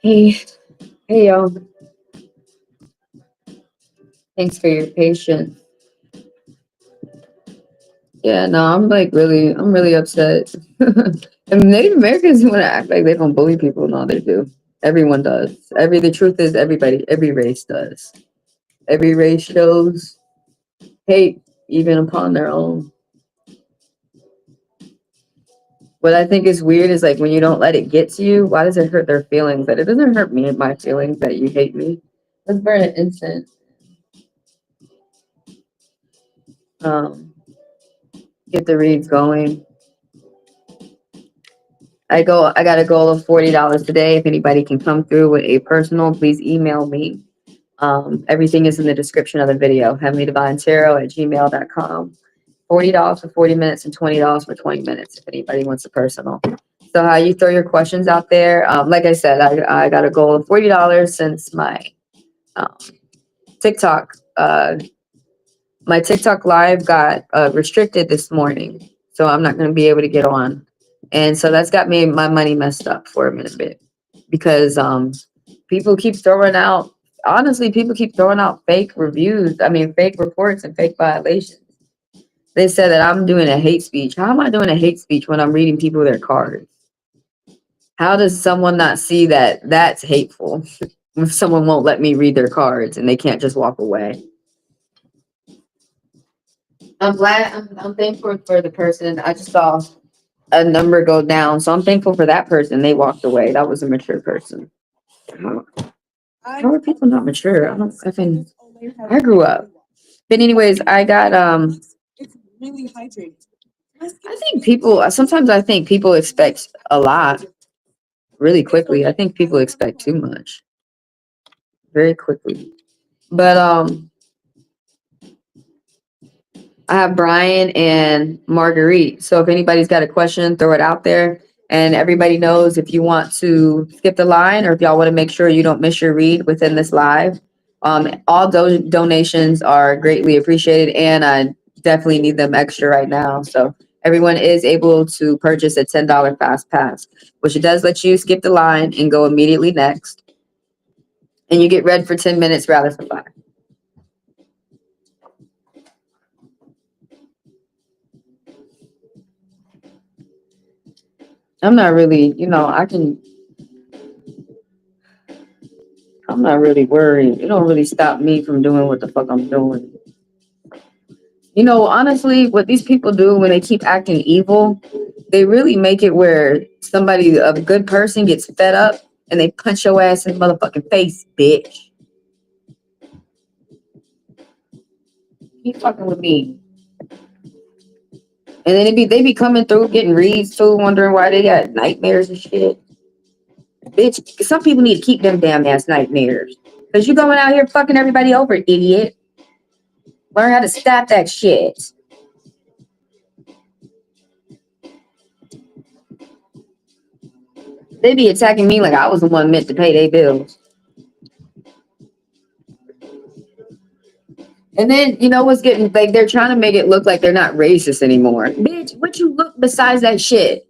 Hey, hey, y'all. Thanks for your patience. Yeah, no, I'm really upset. And Native Americans want to act like they don't bully people. No, they do. Everyone does. The truth is, every race does. Every race shows hate, even upon their own. What I think is weird is like when you don't let it get to you. Why does it hurt their feelings? That it doesn't hurt me and my feelings that you hate me. Let's burn an incense. Um, get the reads going. I got a goal of $40 today. If anybody can come through with a personal, please email me. Everything is in the description of the video. HeavenlyDivineTaro@gmail.com. $40 for 40 minutes and $20 for 20 minutes if anybody wants a personal. So how you throw your questions out there. Like I said, I got a goal of $40 since um, TikTok my TikTok live got restricted this morning. So I'm not going to be able to get on. And so that's got my money messed up for a minute bit because people keep throwing out, honestly, people keep throwing out fake reviews. I mean, fake reports and fake violations. They said that I'm doing a hate speech. How am I doing a hate speech when I'm reading people their cards? How does someone not see that that's hateful if someone won't let me read their cards and they can't just walk away? I'm glad. I'm thankful for the person. I just saw a number go down, so I'm thankful for that person. They walked away. That was a mature person. How, how are people not mature? I don't. I grew up. But anyways, I got It's really hydrating. I think people. Sometimes I think people expect a lot really quickly. I think people expect too much very quickly. But I have Brian and Marguerite. So if anybody's got a question, throw it out there. And everybody knows if you want to skip the line or if y'all want to make sure you don't miss your read within this live, all those donations are greatly appreciated. And I definitely need them extra right now. So everyone is able to purchase a $10 fast pass, which it does let you skip the line and go immediately next. And you get read for 10 minutes rather than 5. I'm not really, I'm not really worried. It don't really stop me from doing what the fuck I'm doing. Honestly, what these people do when they keep acting evil, they really make it where a good person gets fed up and they punch your ass in the motherfucking face, bitch. Keep fucking with me. And then they be coming through getting reads too, wondering why they got nightmares and shit. Bitch, some people need to keep them damn ass nightmares. Cause you going out here fucking everybody over, idiot. Learn how to stop that shit. They be attacking me like I was the one meant to pay their bills. And then, what's getting, like, they're trying to make it look like they're not racist anymore. Bitch, what you look besides that shit?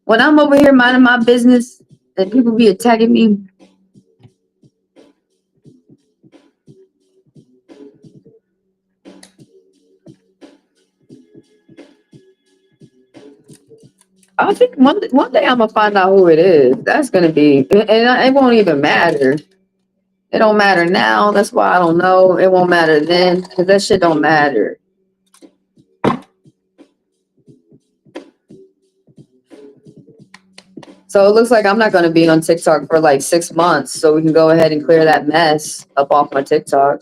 When I'm over here minding my business and people be attacking me, I think one day I'm going to find out who it is. That's going to be, and it won't even matter. It don't matter now. That's why I don't know. It won't matter then because that shit don't matter. So it looks like I'm not going to be on TikTok for like 6 months. So we can go ahead and clear that mess up off my TikTok.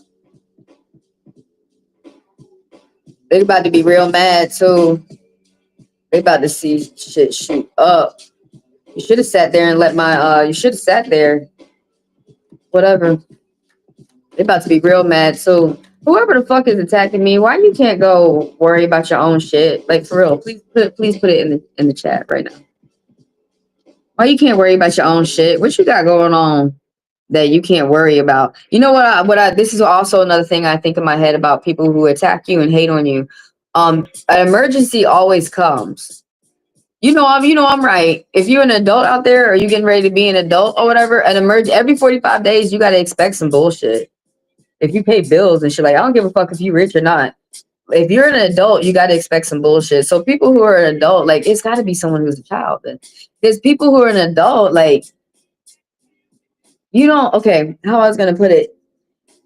They about to be real mad too. They about to see shit shoot up. You should have sat there and let you should have sat there. Whatever. They about to be real mad. So whoever the fuck is attacking me, why you can't go worry about your own shit? Like for real, please put it in the chat right now. Why you can't worry about your own shit? What you got going on that you can't worry about? You know what this is also another thing I think in my head about people who attack you and hate on you. An emergency always comes. I'm right. If you're an adult out there or you getting ready to be an adult or whatever, an emerge every 45 days, you gotta expect some bullshit. If you pay bills and shit, like I don't give a fuck if you rich or not. If you're an adult, you gotta expect some bullshit. So people who are an adult, like it's gotta be someone who's a child. There's people who are an adult, like okay, how I was gonna put it.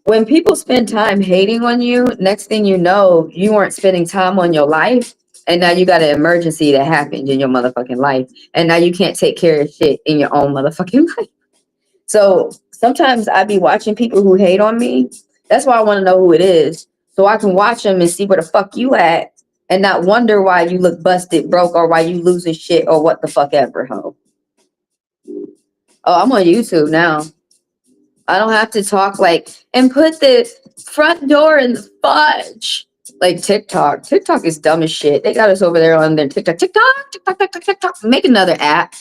When people spend time hating on you, next thing you know, you weren't spending time on your life. And now you got an emergency that happened in your motherfucking life. And now you can't take care of shit in your own motherfucking life. So sometimes I be watching people who hate on me. That's why I want to know who it is. So I can watch them and see where the fuck you at and not wonder why you look busted, broke, or why you losing shit or what the fuck ever, ho. Oh, I'm on YouTube now. I don't have to talk and put the front door in the fudge. Like TikTok. TikTok is dumb as shit. They got us over there on their TikTok. TikTok. Make another app.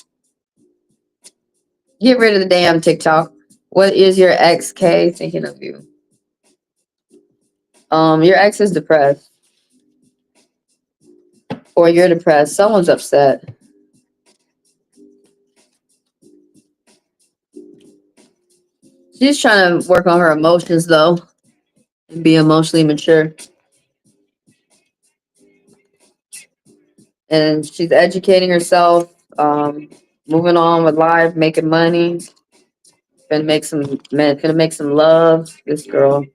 Get rid of the damn TikTok. What is your XK thinking of you? Your ex is depressed. Or you're depressed. Someone's upset. She's trying to work on her emotions though. And be emotionally mature. And she's educating herself, moving on with life, making money. Gonna make some love. This girl.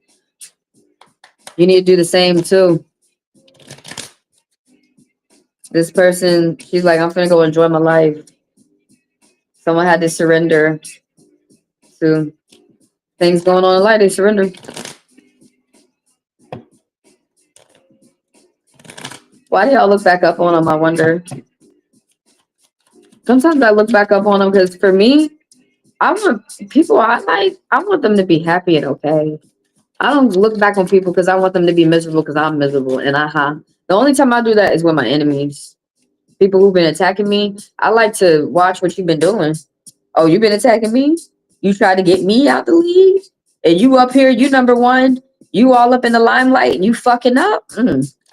You need to do the same too. This person, she's like, I'm gonna go enjoy my life. Someone had to surrender to things going on in life. They surrender. Why do y'all look back up on them? I wonder. Sometimes I look back up on them because for me, I want people I want them to be happy and okay. I don't look back on people because I want them to be miserable because I'm miserable. And the only time I do that is with my enemies. People who've been attacking me. I like to watch what you've been doing. Oh, you've been attacking me? You tried to get me out the league? And you up here, you number one, you all up in the limelight and you fucking up? I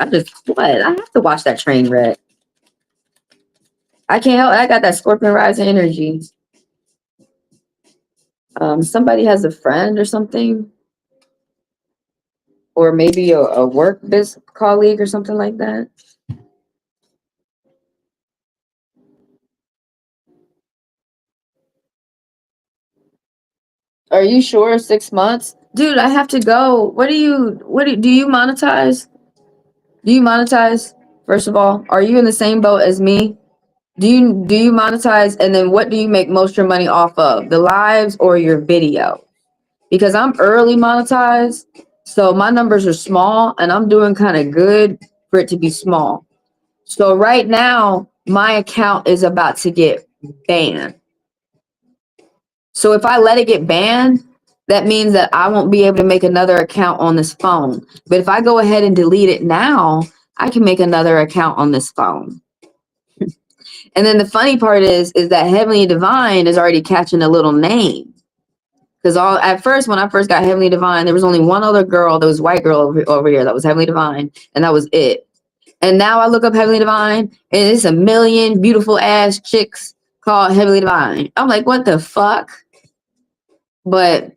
have to watch that train wreck. I can't help it. I got that Scorpion rising energy. Somebody has a friend or something. Or maybe a work colleague or something like that. Are you sure 6 months? Dude, I have to go. Do you monetize? Do you monetize? First of all, are you in the same boat as me? Do you monetize and then what do you make most of your money off of? The lives or your video? Because I'm early monetized, so my numbers are small and I'm doing kind of good for it to be small. So right now, my account is about to get banned. So if I let it get banned, that means that I won't be able to make another account on this phone. But if I go ahead and delete it now, I can make another account on this phone. And then the funny part is that Heavenly Divine is already catching a little name. Because at first, when I first got Heavenly Divine, there was only one other girl, there was white girl over here that was Heavenly Divine, and that was it. And now I look up Heavenly Divine, and it's a million beautiful ass chicks called Heavenly Divine. I'm like, what the fuck? But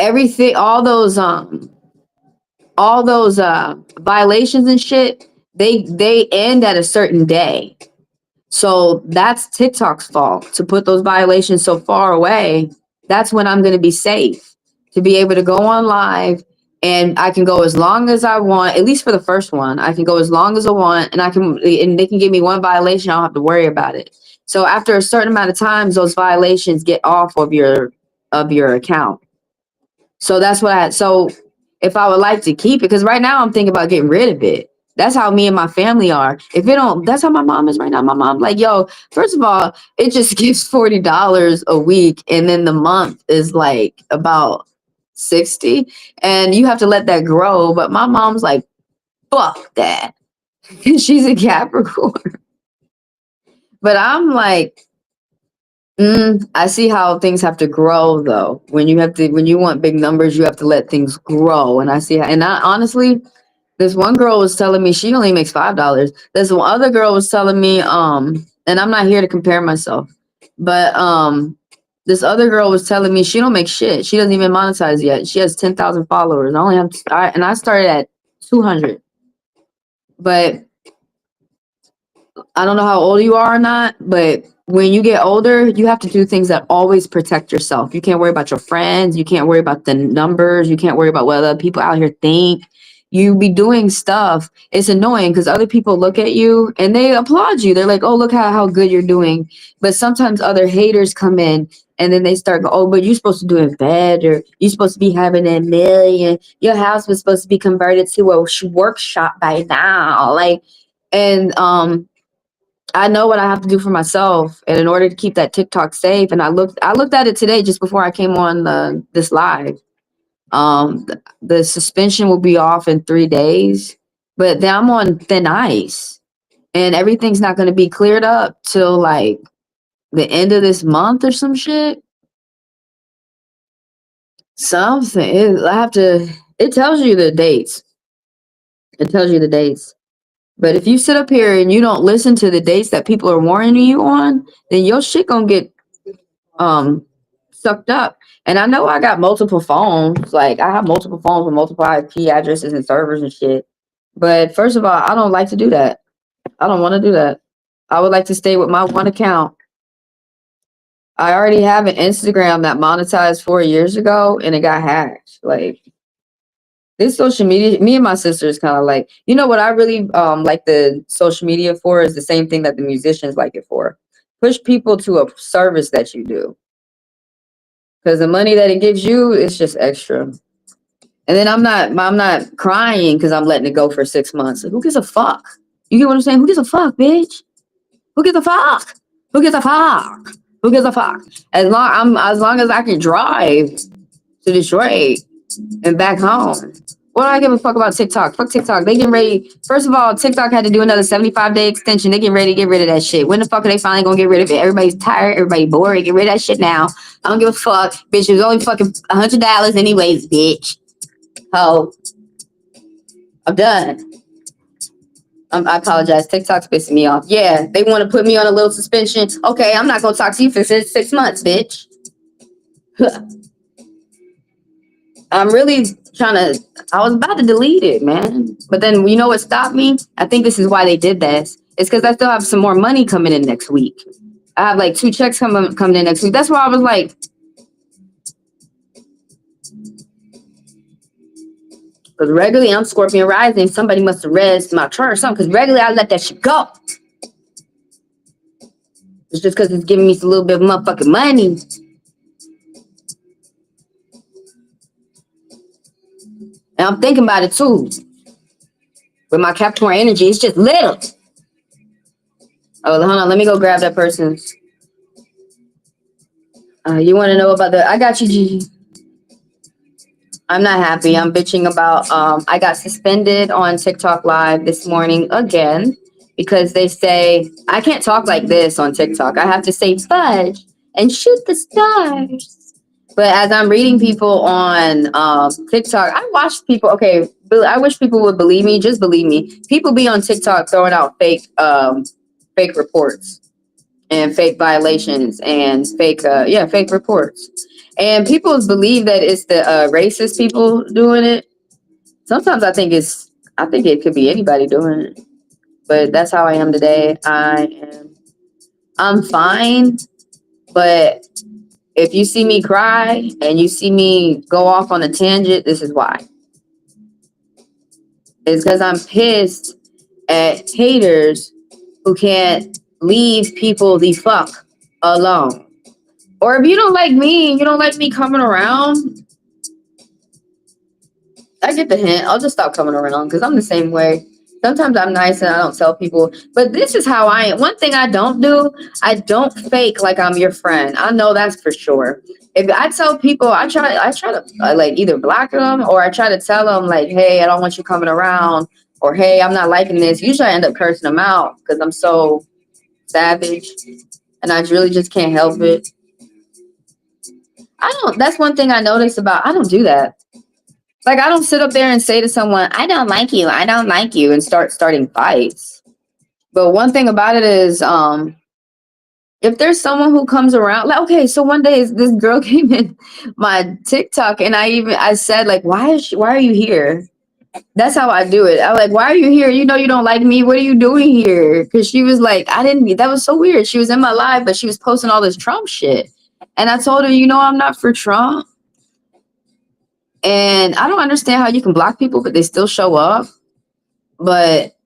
everything, all those violations and shit, they end at a certain day. So that's TikTok's fault to put those violations so far away. That's when I'm going to be safe to be able to go on live and I can go as long as I want, at least for the first one. I can go as long as I want and they can give me one violation. I don't have to worry about it. So after a certain amount of times, those violations get off of your account. So that's what so if I would like to keep it, because right now I'm thinking about getting rid of it. That's how me and my family are. That's how my mom is right now. My mom, like, yo, first of all, it just gives $40 a week. And then the month is like about 60. And you have to let that grow. But my mom's like, fuck that. She's a Capricorn. But I'm like, I see how things have to grow though. When you want big numbers, you have to let things grow. And I see and honestly, This one girl was telling me she only makes $5. This one other girl was telling me, and I'm not here to compare myself, but this other girl was telling me she don't make shit. She doesn't even monetize yet. She has 10,000 followers. I started at 200. But I don't know how old you are or not, but when you get older, you have to do things that always protect yourself. You can't worry about your friends. You can't worry about the numbers. You can't worry about what other people out here think. You be doing stuff. It's annoying because other people look at you and they applaud you. They're like, oh, look how good you're doing. But sometimes other haters come in and then they start going, oh, but you're supposed to do it better. You're supposed to be having a million. Your house was supposed to be converted to a workshop by now. Like, and I know what I have to do for myself, and in order to keep that TikTok safe. And I looked at it today just before I came on this live. The suspension will be off in 3 days, but then I'm on thin ice, and everything's not going to be cleared up till like the end of this month or some shit. Something. I have to. It tells you the dates. It tells you the dates. But if you sit up here and you don't listen to the dates that people are warning you on, then your shit gonna get sucked up. And I know I got multiple phones. Like I have multiple phones with multiple IP addresses and servers and shit. But first of all, I don't like to do that. I don't want to do that. I would like to stay with my one account. I already have an Instagram that monetized 4 years ago and it got hacked. Like this social media, me and my sister is kind of like, you know what I really like the social media for is the same thing that the musicians like it for. Push people to a service that you do. Because the money that it gives you is just extra. And then I'm not crying because I'm letting it go for 6 months. Who gives a fuck? You get what I'm saying? Who gives a fuck, bitch? Who gives a fuck? Who gives a fuck? Who gives a fuck? As long as I can drive to Detroit and back home. What do I give a fuck about TikTok? Fuck TikTok. They getting ready. First of all, TikTok had to do another 75-day extension. They getting ready to get rid of that shit. When the fuck are they finally gonna get rid of it? Everybody's tired. Everybody bored. Get rid of that shit now. I don't give a fuck. Bitch, it was only fucking $100 anyways, bitch. Oh, I'm done. I apologize. TikTok's pissing me off. Yeah, they want to put me on a little suspension. Okay, I'm not gonna talk to you for 6 months, bitch. I'm really I was about to delete it, man. But then you know what stopped me? I think this is why they did this. It's because I still have some more money coming in next week. I have like 2 checks coming in next week. That's why I was like, because regularly I'm Scorpion rising. Somebody must have read my chart or something. Because regularly I let that shit go. It's just because it's giving me a little bit of motherfucking money. And I'm thinking about it too. With my Capricorn energy, it's just little. Oh, hold on. Let me go grab that person's. You want to know about I got you, Gigi. I'm not happy. I'm bitching about, I got suspended on TikTok Live this morning again because they say, I can't talk like this on TikTok. I have to say fudge and shoot the stars. But as I'm reading people on TikTok, I watch people, okay, I wish people would believe me. Just believe me. People be on TikTok throwing out fake reports and fake violations and fake reports. And people believe that it's the racist people doing it. Sometimes I think it could be anybody doing it. But that's how I am today. I'm fine, but if you see me cry and you see me go off on a tangent, this is why. It's because I'm pissed at haters who can't leave people the fuck alone. Or if you don't like me and you don't like me coming around, I get the hint. I'll just stop coming around because I'm the same way. Sometimes I'm nice and I don't tell people, but this is how I am. One thing I don't do, I don't fake like I'm your friend. I know that's for sure. If I tell people, I try to like either block them or I try to tell them like, hey, I don't want you coming around, or hey, I'm not liking this. Usually I end up cursing them out because I'm so savage and I really just can't help it. That's one thing I noticed about, I don't do that. Like, I don't sit up there and say to someone, I don't like you, I don't like you, and starting fights. But one thing about it is, if there's someone who comes around, like, okay, so one day this girl came in my TikTok, and I said, like, why are you here? That's how I do it. I'm like, why are you here? You know you don't like me. What are you doing here? Because she was like, that was so weird. She was in my live, but she was posting all this Trump shit. And I told her, I'm not for Trump. And I don't understand how you can block people, but they still show up. But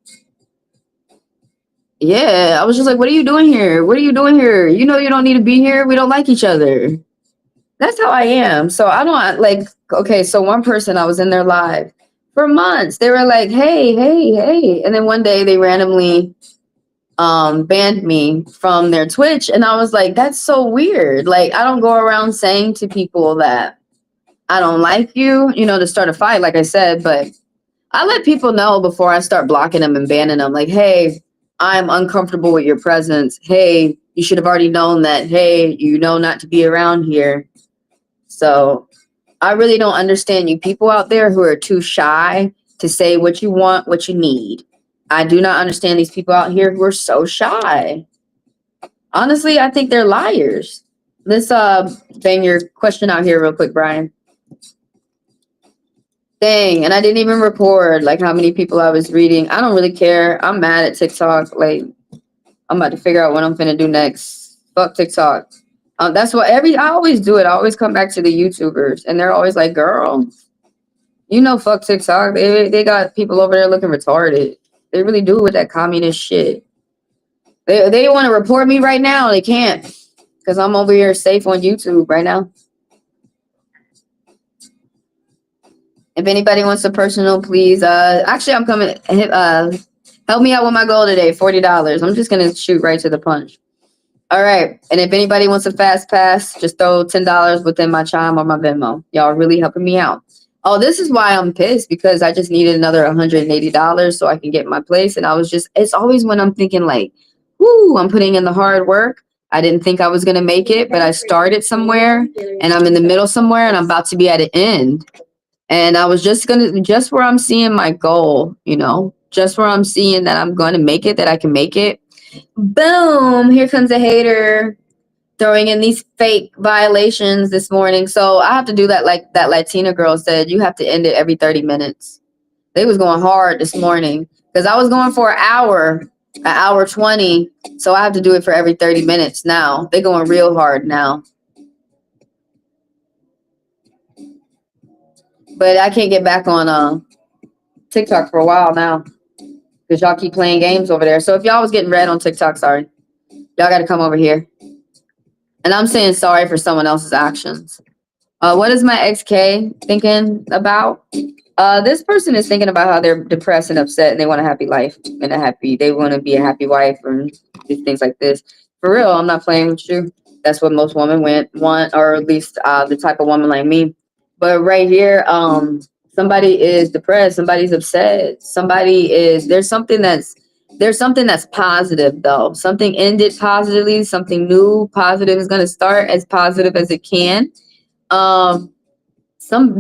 yeah, I was just like, what are you doing here? What are you doing here? You know you don't need to be here. We don't like each other. That's how I am. So I don't like, okay, so one person, I was in their live for months. They were like, hey, hey, hey. And then one day they randomly banned me from their Twitch. And I was like, that's so weird. Like, I don't go around saying to people that I don't like you, to start a fight, like I said, but I let people know before I start blocking them and banning them, like, hey, I'm uncomfortable with your presence. Hey, you should have already known that. Hey, not to be around here. So I really don't understand you people out there who are too shy to say what you want, what you need. I do not understand these people out here who are so shy. Honestly, I think they're liars. Let's bang your question out here real quick, Brian. Dang, and I didn't even record like how many people I was reading. I don't really care. I'm mad at TikTok. Like, I'm about to figure out what I'm finna do next. Fuck TikTok. That's what I always do it. I always come back to the YouTubers, and they're always like, girl, fuck TikTok. They got people over there looking retarded. They really do with that communist shit. They want to report me right now. They can't, because I'm over here safe on YouTube right now. If anybody wants a personal, please. Actually, I'm coming. Help me out with my goal today, $40. I'm just gonna shoot right to the punch. All right. And if anybody wants a fast pass, just throw $10 within my Chime or my Venmo. Y'all really helping me out. Oh, this is why I'm pissed, because I just needed another $180 so I can get my place. And it's always when I'm thinking like, whoo, I'm putting in the hard work. I didn't think I was going to make it, but I started somewhere and I'm in the middle somewhere and I'm about to be at an end. And I was just where I'm seeing my goal, just where I'm seeing that I'm going to make it, that I can make it. Boom, here comes a hater throwing in these fake violations this morning. So I have to do that like that Latina girl said, you have to end it every 30 minutes. They was going hard this morning because I was going for an hour 20. So I have to do it for every 30 minutes now. They're going real hard now. But I can't get back on TikTok for a while now because y'all keep playing games over there. So if y'all was getting red on TikTok, sorry. Y'all got to come over here. And I'm saying sorry for someone else's actions. What is my XK thinking about? This person is thinking about how they're depressed and upset and they want a happy life and they want to be a happy wife and things like this. For real, I'm not playing with you. That's what most women want, or at least the type of woman like me. But right here, somebody is depressed. Somebody's upset. There's something that's positive though. Something ended positively. Something new positive is going to start as positive as it can.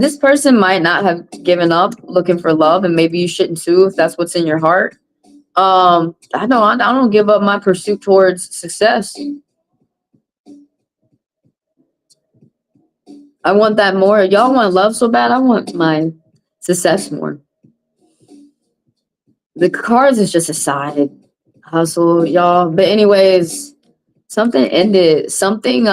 This person might not have given up looking for love, and maybe you shouldn't too if that's what's in your heart. I don't give up my pursuit towards success. I want that more. Y'all want love so bad. I want my success more. The cards is just a side hustle, y'all. But anyways, something ended. Something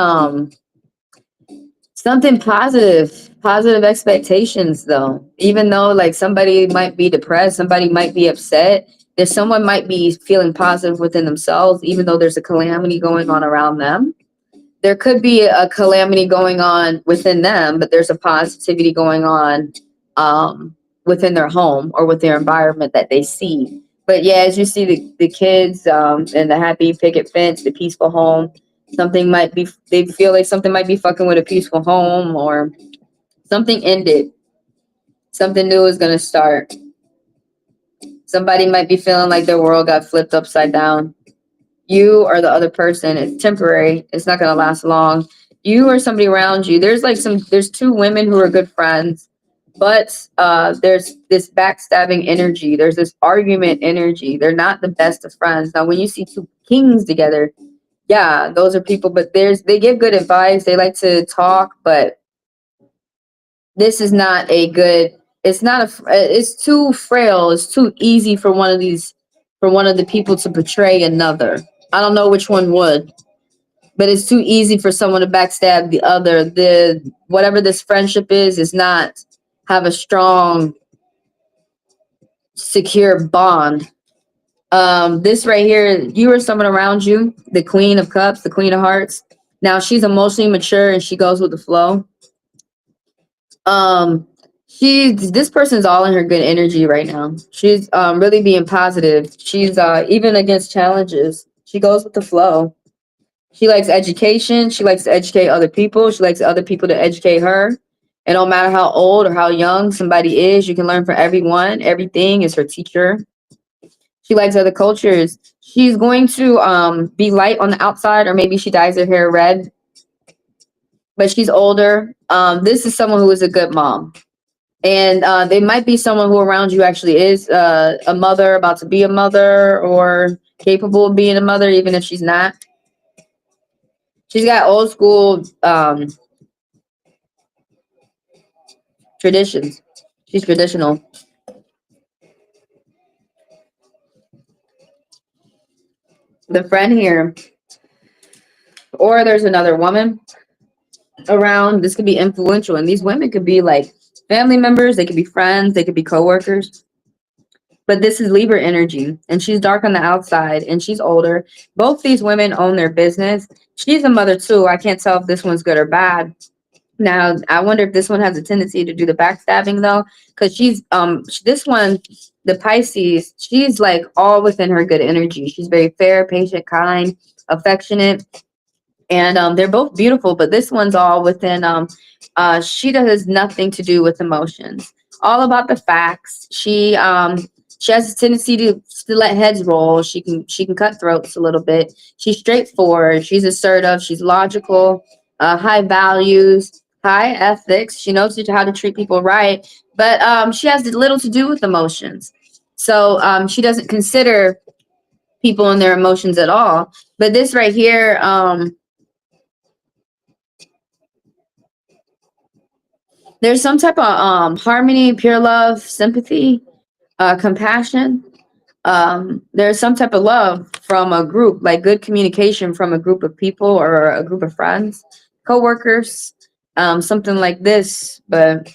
positive expectations though. Even though like somebody might be depressed, somebody might be upset, someone might be feeling positive within themselves, even though there's a calamity going on around them. There could be a calamity going on within them, but there's a positivity going on within their home or with their environment that they see. But yeah, as you see the kids and the happy picket fence, the peaceful home, they feel like something might be fucking with a peaceful home, or something ended. Something new is going to start. Somebody might be feeling like their world got flipped upside down. You or the other person, it's temporary. It's not going to last long. You or somebody around you. There's two women who are good friends. But there's this backstabbing energy. There's this argument energy. They're not the best of friends. Now, when you see two kings together, yeah, those are people, but they give good advice. They like to talk, but this is not a good, it's not it's too frail. It's too easy for one of the people to betray another. I don't know which one would, but it's too easy for someone to backstab the other. The whatever this friendship is not have a strong, secure bond. This right here, you or someone around you, the Queen of Cups, the Queen of Hearts. Now she's emotionally mature and she goes with the flow. This person's all in her good energy right now. She's really being positive. She's even against challenges. She goes with the flow. She likes education. She likes to educate other people. She likes other people to educate her. And no matter how old or how young somebody is, you can learn from everyone. Everything is her teacher. She likes other cultures. She's going to be light on the outside, or maybe she dyes her hair red, but she's older. This is someone who is a good mom. And they might be someone who around you actually is a mother, about to be a mother, or capable of being a mother, even if she's not. She's got old school traditions. She's traditional. The friend here, or there's another woman around. This could be influential, and these women could be like family members. They could be friends. They could be coworkers. But this is Libra energy, and she's dark on the outside, and she's older. Both these women own their business. She's a mother too. I can't tell if this one's good or bad. Now, I wonder if this one has a tendency to do the backstabbing though, because she's this one, the Pisces, she's like all within her good energy. She's very fair, patient, kind, affectionate, and they're both beautiful. But this one's all within. She does nothing to do with emotions. All about the facts. She has a tendency to let heads roll. She can cut throats a little bit. She's straightforward. She's assertive. She's logical. High values, high ethics. She knows how to treat people right, but she has little to do with emotions. So she doesn't consider people and their emotions at all. But this right here, there's some type of harmony, pure love, sympathy, compassion. There's some type of love from a group, like good communication from a group of people or a group of friends, coworkers, something like this. But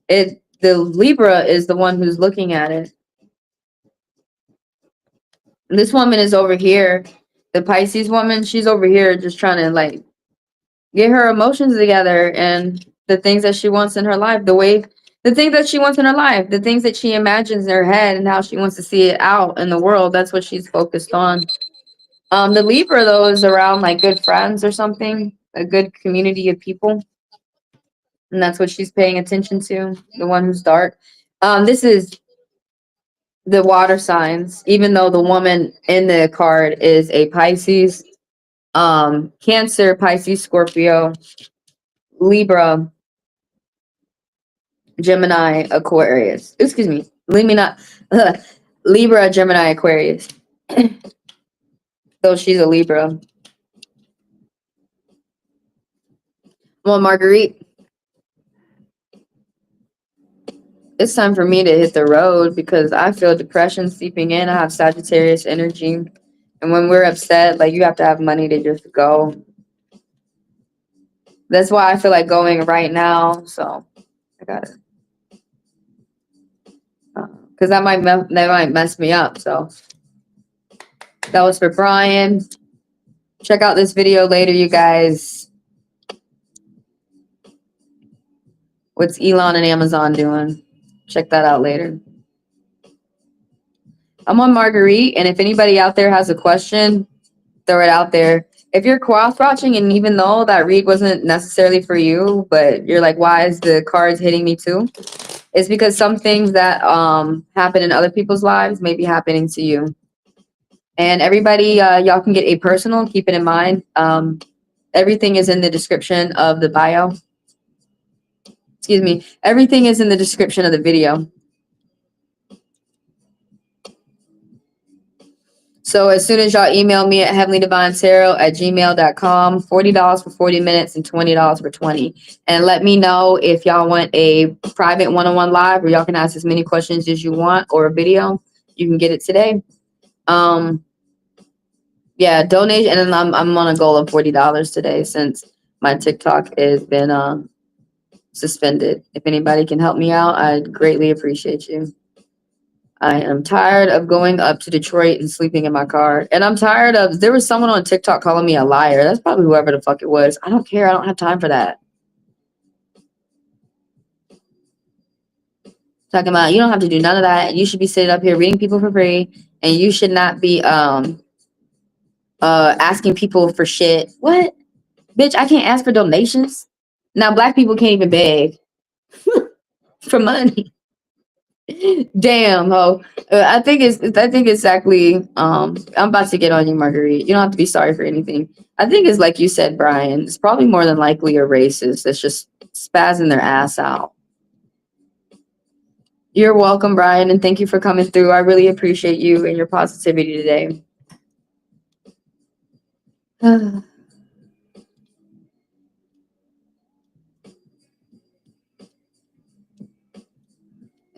the Libra is the one who's looking at it. This woman is over here. The Pisces woman, she's over here just trying to like get her emotions together and the things that she wants in her life, the things that she wants in her life, the things that she imagines in her head and how she wants to see it out in the world. That's what she's focused on. The Libra though is around like good friends or something, a good community of people. And that's what she's paying attention to, the one who's dark. This is the water signs, even though the woman in the card is a Pisces, Cancer, Pisces, Scorpio, Libra, Gemini, Aquarius. Excuse me. Libra, Gemini, Aquarius. Though she's a Libra. Well, Marguerite, it's time for me to hit the road because I feel depression seeping in. I have Sagittarius energy. And when we're upset, like you have to have money to just go. That's why I feel like going right now. So I got it. Because that might mess me up. So that was for Brian. Check out this video later, you guys. What's Elon and Amazon doing? Check that out later. I'm on Marguerite, and if anybody out there has a question, throw it out there. If you're cross-watching, and even though that read wasn't necessarily for you, but you're like, why is the cards hitting me too? It's because some things that happen in other people's lives may be happening to you. And everybody, y'all can get a personal. Keep it in mind. Everything is in the description of the bio. excuse me, everything is in the description of the video. So as soon as y'all email me at HeavenlyDivineTaro@gmail.com, $40 for 40 minutes and $20 for 20. And let me know if y'all want a private one-on-one live where y'all can ask as many questions as you want, or a video. You can get it today. Yeah, donation, and then I'm on a goal of $40 today since my TikTok has been suspended. If anybody can help me out, I'd greatly appreciate you. I am tired of going up to Detroit and sleeping in my car. And I'm tired of, there was someone on TikTok calling me a liar. That's probably whoever the fuck it was. I don't care. I don't have time for that. Talking about, you don't have to do none of that. You should be sitting up here reading people for free. And you should not be asking people for shit. What? Bitch, I can't ask for donations. Now black people can't even beg for money. Damn, ho. I think it's exactly, I'm about to get on you, Marguerite. You don't have to be sorry for anything. I think it's like you said, Brian. It's probably more than likely a racist that's just spazzing their ass out. You're welcome, Brian, and thank you for coming through. I really appreciate you and your positivity today.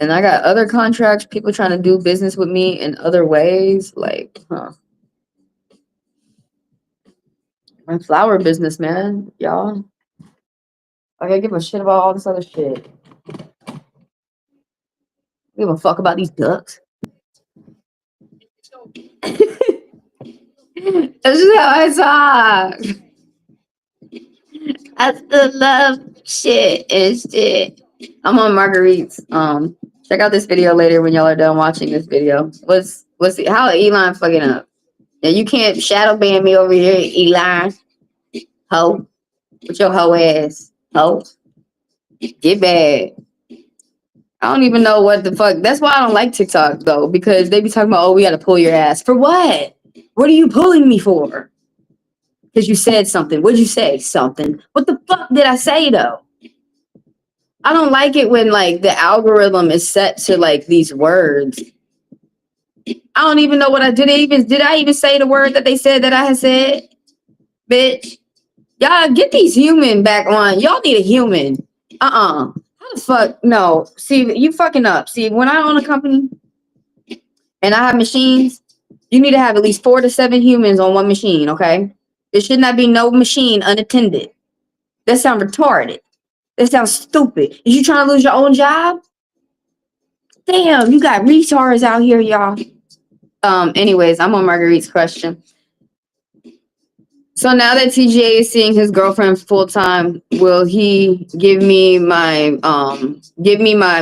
And I got other contracts, people trying to do business with me in other ways. Like, my flower business, man, y'all. I gotta give a shit about all this other shit. Give a fuck about these ducks. That's just how I talk. I still love shit and shit. I'm on Marguerite's. Check out this video later when y'all are done watching this video. How Elon fucking up? Now you can't shadow ban me over here, Elon. Ho. With your hoe ass. Ho. Get bad. I don't even know what the fuck. That's why I don't like TikTok though, because they be talking about, oh, we gotta pull your ass. For what? What are you pulling me for? Because you said something. What'd you say? Something. What the fuck did I say though? I don't like it when like the algorithm is set to like these words. I don't even know what I did. Did I even say the word that they said that I had said? Bitch. Y'all get these human back on. Y'all need a human. How the fuck? No. See, you fucking up. See, when I own a company and I have machines, you need to have at least 4 to 7 humans on one machine, okay? There should not be no machine unattended. That sounds retarded. That sounds stupid. Is you trying to lose your own job? Damn, you got retards out here, y'all. Anyways, I'm on Marguerite's question. So now that TJ is seeing his girlfriend full time, will he give me my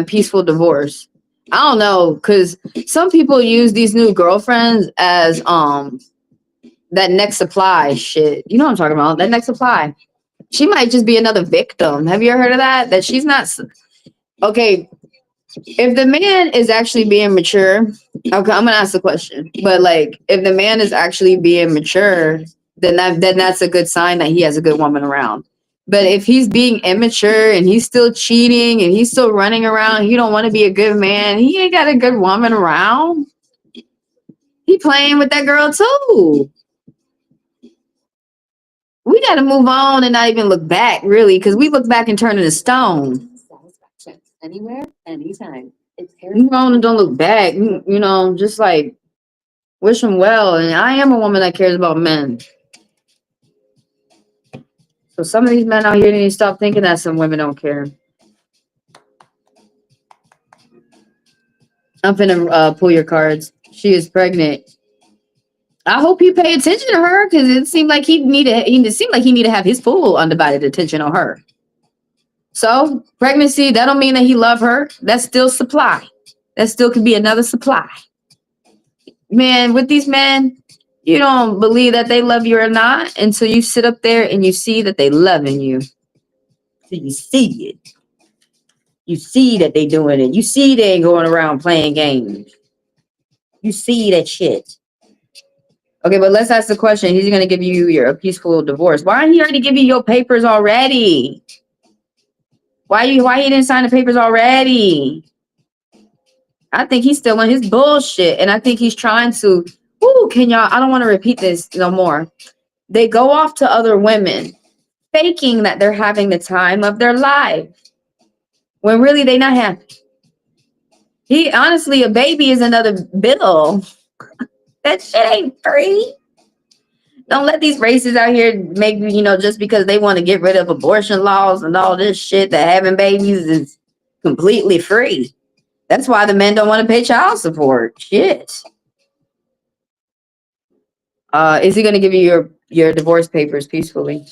peaceful divorce? I don't know, because some people use these new girlfriends as that next supply shit. You know what I'm talking about? That next supply. She might just be another victim. Have you ever heard of that? That she's not okay. If the man is actually being mature, okay, I'm gonna ask the question. But like, if the man is actually being mature, then that's a good sign that he has a good woman around. But if he's being immature and he's still cheating and he's still running around, he don't want to be a good man. He ain't got a good woman around. He playing with that girl too. We got to move on and not even look back, really, because we look back and turn into stone. Anywhere, anytime. Move on and don't look back. You know, just like wish him well. And I am a woman that cares about men. So some of these men out here need to stop thinking that some women don't care. I'm finna pull your cards. She is pregnant. I hope you pay attention to her, because it seemed like he need to have his full undivided attention on her. So pregnancy, that don't mean that he love her. That's still supply. That still could be another supply. Man, with these men, you don't believe that they love you or not until you sit up there and you see that they loving you. So you see it. You see that they doing it. You see they ain't going around playing games. You see that shit. Okay, but let's ask the question. He's going to give you a peaceful divorce. Why didn't he already give you your papers already? Why he didn't sign the papers already? I think he's still on his bullshit. And I think he's trying to, can y'all, I don't want to repeat this no more. They go off to other women, faking that they're having the time of their life, when really they not happy. He, honestly, a baby is another bill. That shit ain't free. Don't let these racists out here make, just because they want to get rid of abortion laws and all this shit, that having babies is completely free. That's why the men don't want to pay child support. Shit. Is he going to give you your divorce papers peacefully?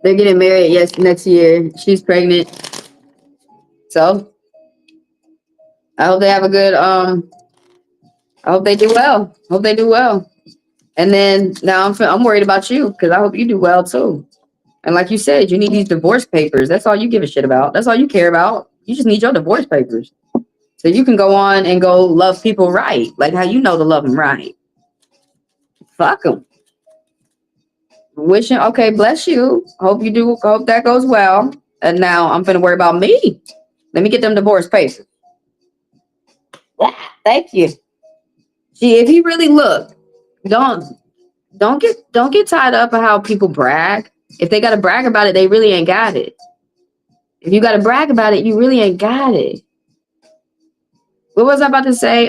They're getting married, yes, next year. She's pregnant. So I hope they have a good, I hope they do well. Hope they do well. And then now I'm worried about you, because I hope you do well too. And like you said, you need these divorce papers. That's all you give a shit about. That's all you care about. You just need your divorce papers, so you can go on and go love people right, like how you know to love them right. Fuck them. Wishing, okay, bless you. Hope you do. Hope that goes well. And now I'm finna worry about me. Let me get them divorce papers. Thank you. See, if you really look, don't get tied up on how people brag. If they gotta brag about it, they really ain't got it. If you gotta brag about it, you really ain't got it. What was I about to say?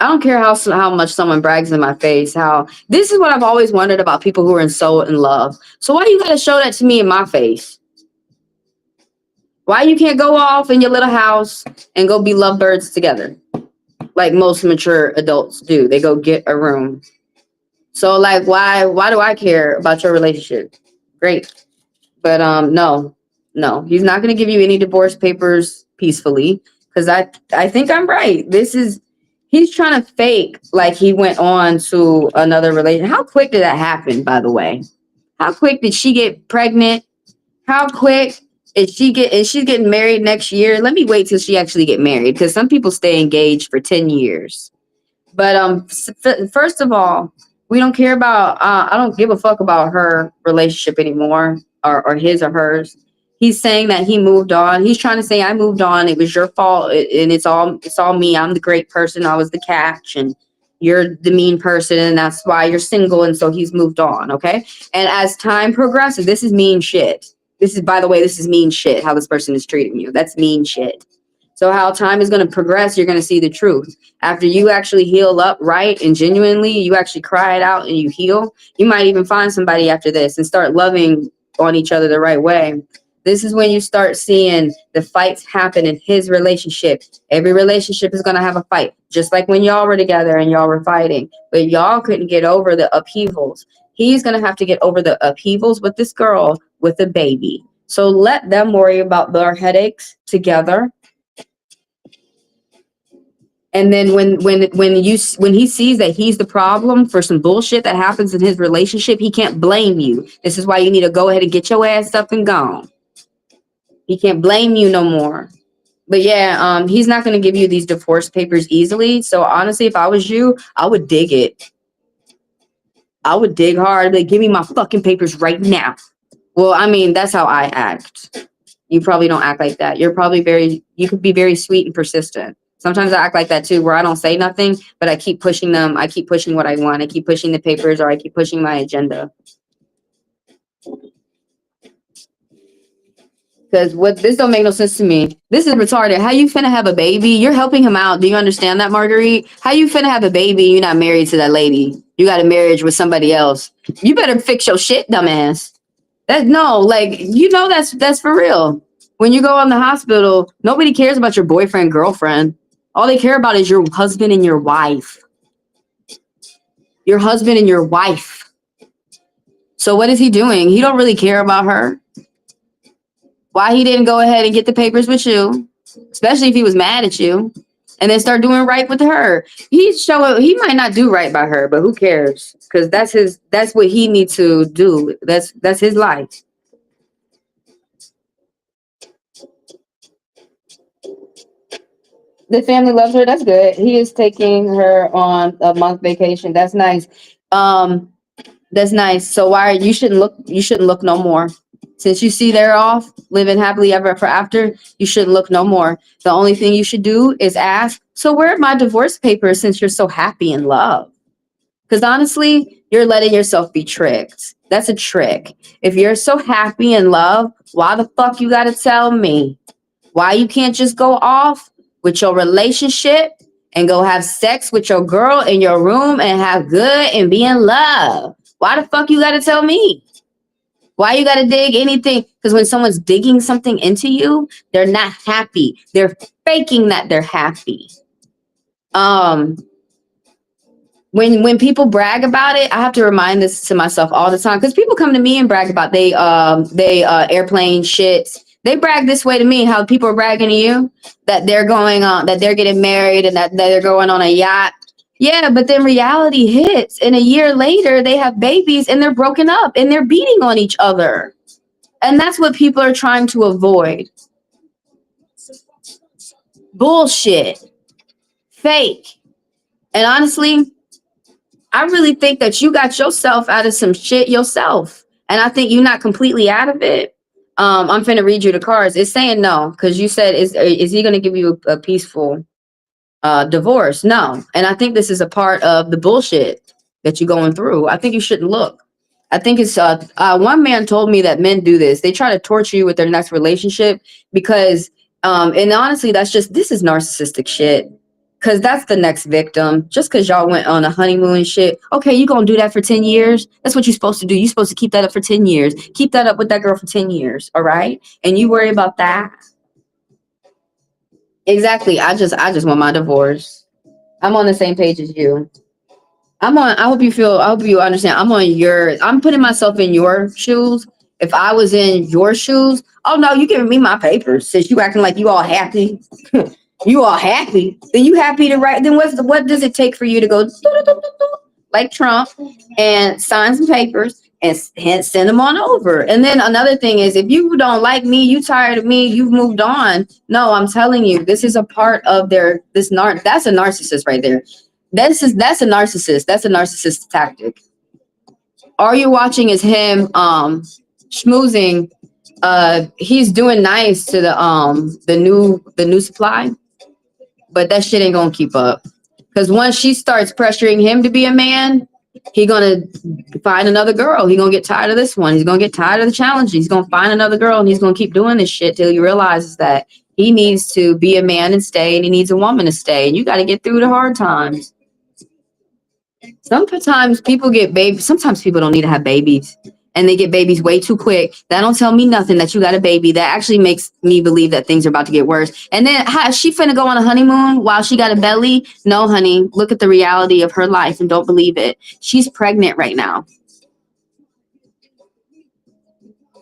I don't care how much someone brags in my face. How this is what I've always wondered about people who are so in love. So why you gotta show that to me in my face? Why you can't go off in your little house and go be lovebirds together, like most mature adults do? They go get a room. So like, why do I care about your relationship? Great, but no, he's not gonna give you any divorce papers peacefully, because I think I'm right. He's trying to fake like he went on to another relation. How quick did that happen, by the way? How quick did she get pregnant? How quick is she's getting married next year? Let me wait till she actually get married, because some people stay engaged for 10 years. But first of all, we don't care about, I don't give a fuck about her relationship anymore, or his or hers. He's saying that he moved on. He's trying to say, I moved on. It was your fault. And it's all me. I'm the great person. I was the catch. And you're the mean person. And that's why you're single. And so he's moved on. Okay. And as time progresses, this is mean shit. By the way, this is mean shit, how this person is treating you. That's mean shit. So how time is going to progress, you're going to see the truth. After you actually heal up right and genuinely, you actually cry it out and you heal, you might even find somebody after this and start loving on each other the right way. This is when you start seeing the fights happen in his relationship. Every relationship is going to have a fight, just like when y'all were together and y'all were fighting, but y'all couldn't get over the upheavals. He's going to have to get over the upheavals with this girl with a baby. So let them worry about their headaches together. And then when he sees that he's the problem for some bullshit that happens in his relationship, he can't blame you. This is why you need to go ahead and get your ass up and gone. He can't blame you no more. But yeah, he's not going to give you these divorce papers easily. So honestly, if I was you, I would dig it. I would dig hard. Like, give me my fucking papers right now. Well, I mean, that's how I act. You probably don't act like that. You could be very sweet and persistent. Sometimes I act like that too, where I don't say nothing, but I keep pushing them. I keep pushing what I want. I keep pushing the papers, or I keep pushing my agenda. Because this don't make no sense to me. This is retarded. How you finna have a baby? You're helping him out. Do you understand that, Marguerite? How you finna have a baby? You're not married to that lady. You got a marriage with somebody else. You better fix your shit, dumbass. That's for real. When you go in the hospital, nobody cares about your boyfriend, girlfriend. All they care about is your husband and your wife. Your husband and your wife. So what is he doing? He don't really care about her. Why he didn't go ahead and get the papers with you, especially if he was mad at you, and then start doing right with her. He might not do right by her, but who cares? Because that's what he needs to do. That's his life. The family loves her. That's good. He is taking her on a month vacation. That's nice. Um, that's nice. So why you shouldn't look? You shouldn't look no more. Since you see they're off living happily ever after, you shouldn't look no more. The only thing you should do is ask. So where are my divorce papers? Since you're so happy in love, because honestly, you're letting yourself be tricked. That's a trick. If you're so happy in love, why the fuck you gotta tell me? Why you can't just go off with your relationship and go have sex with your girl in your room and have good and be in love? Why the fuck you gotta tell me? Why you gotta dig anything? Because when someone's digging something into you, they're not happy. They're faking that they're happy. Um, when people brag about it, I have to remind this to myself all the time because people come to me and brag about they airplane shits. They brag this way to me, how people are bragging to you that they're going on, that they're getting married and that they're going on a yacht. Yeah, but then reality hits, and a year later they have babies and they're broken up and they're beating on each other, and that's what people are trying to avoid. Bullshit, fake, and honestly, I really think that you got yourself out of some shit yourself. And I think you're not completely out of it. I'm finna read you the cards. It's saying no, because you said, is he gonna give you a peaceful divorce? No. And I think this is a part of the bullshit that you're going through. I think you shouldn't look. I think it's one man told me that men do this. They try to torture you with their next relationship because and honestly, this is narcissistic shit. Cause that's the next victim. Just cause y'all went on a honeymoon and shit. Okay, you gonna do that for 10 years? That's what you're supposed to do. You're supposed to keep that up for 10 years. Keep that up with that girl for 10 years. All right. And you worry about that. Exactly. I just want my divorce. I'm on the same page as you. I hope you understand. I'm putting myself in your shoes. If I was in your shoes, oh no, you giving me my papers since you acting like you all happy. You all happy. Then you happy to write. Then what does it take for you to go like Trump and sign some papers and send them on over? And then another thing is, if you don't like me, you tired of me, you've moved on. No, I'm telling you, this is a part of that's a narcissist right there. That's a narcissist. That's a narcissist tactic. All you're watching is him schmoozing. He's doing nice to the new supply, but that shit ain't gonna keep up. Because once she starts pressuring him to be a man, he gonna find another girl. He gonna get tired of this one. He's gonna get tired of the challenge. He's gonna find another girl, and he's gonna keep doing this shit till he realizes that he needs to be a man and stay, and he needs a woman to stay. And you got to get through the hard times. Sometimes people get babies. Sometimes people don't need to have babies, and they get babies way too quick. That don't tell me nothing that you got a baby. That actually makes me believe that things are about to get worse. And then she finna go on a honeymoon while she got a belly? No, honey. Look at the reality of her life and don't believe it. She's pregnant right now.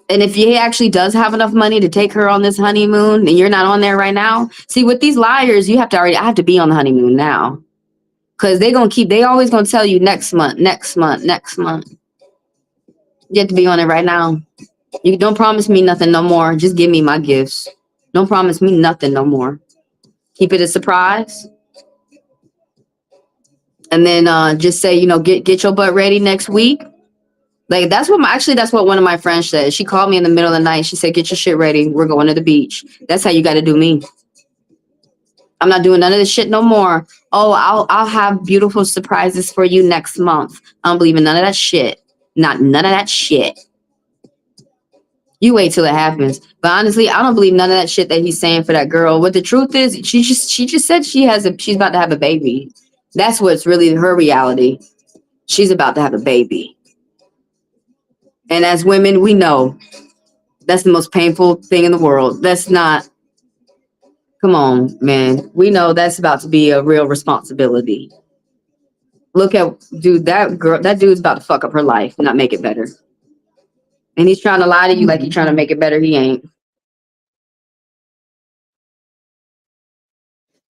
And if he actually does have enough money to take her on this honeymoon, and you're not on there right now, see, with these liars, I have to be on the honeymoon now. Because they always gonna tell you next month, next month, next month. You have to be on it right now. You don't promise me nothing no more. Just give me my gifts. Don't promise me nothing no more. Keep it a surprise. And then just say, get your butt ready next week. Like that's what one of my friends said. She called me in the middle of the night. She said, get your shit ready. We're going to the beach. That's how you got to do me. I'm not doing none of this shit no more. Oh, I'll have beautiful surprises for you next month. I don't believe in none of that shit. Not none of that shit. You wait till it happens. But honestly, I don't believe none of that shit that he's saying for that girl. What the truth is, she just said she's about to have a baby. That's what's really her reality. She's about to have a baby. And as women, we know that's the most painful thing in the world. Come on, man. We know that's about to be a real responsibility. Look at, dude, that dude's about to fuck up her life, not make it better. And he's trying to lie to you like he's trying to make it better. He ain't.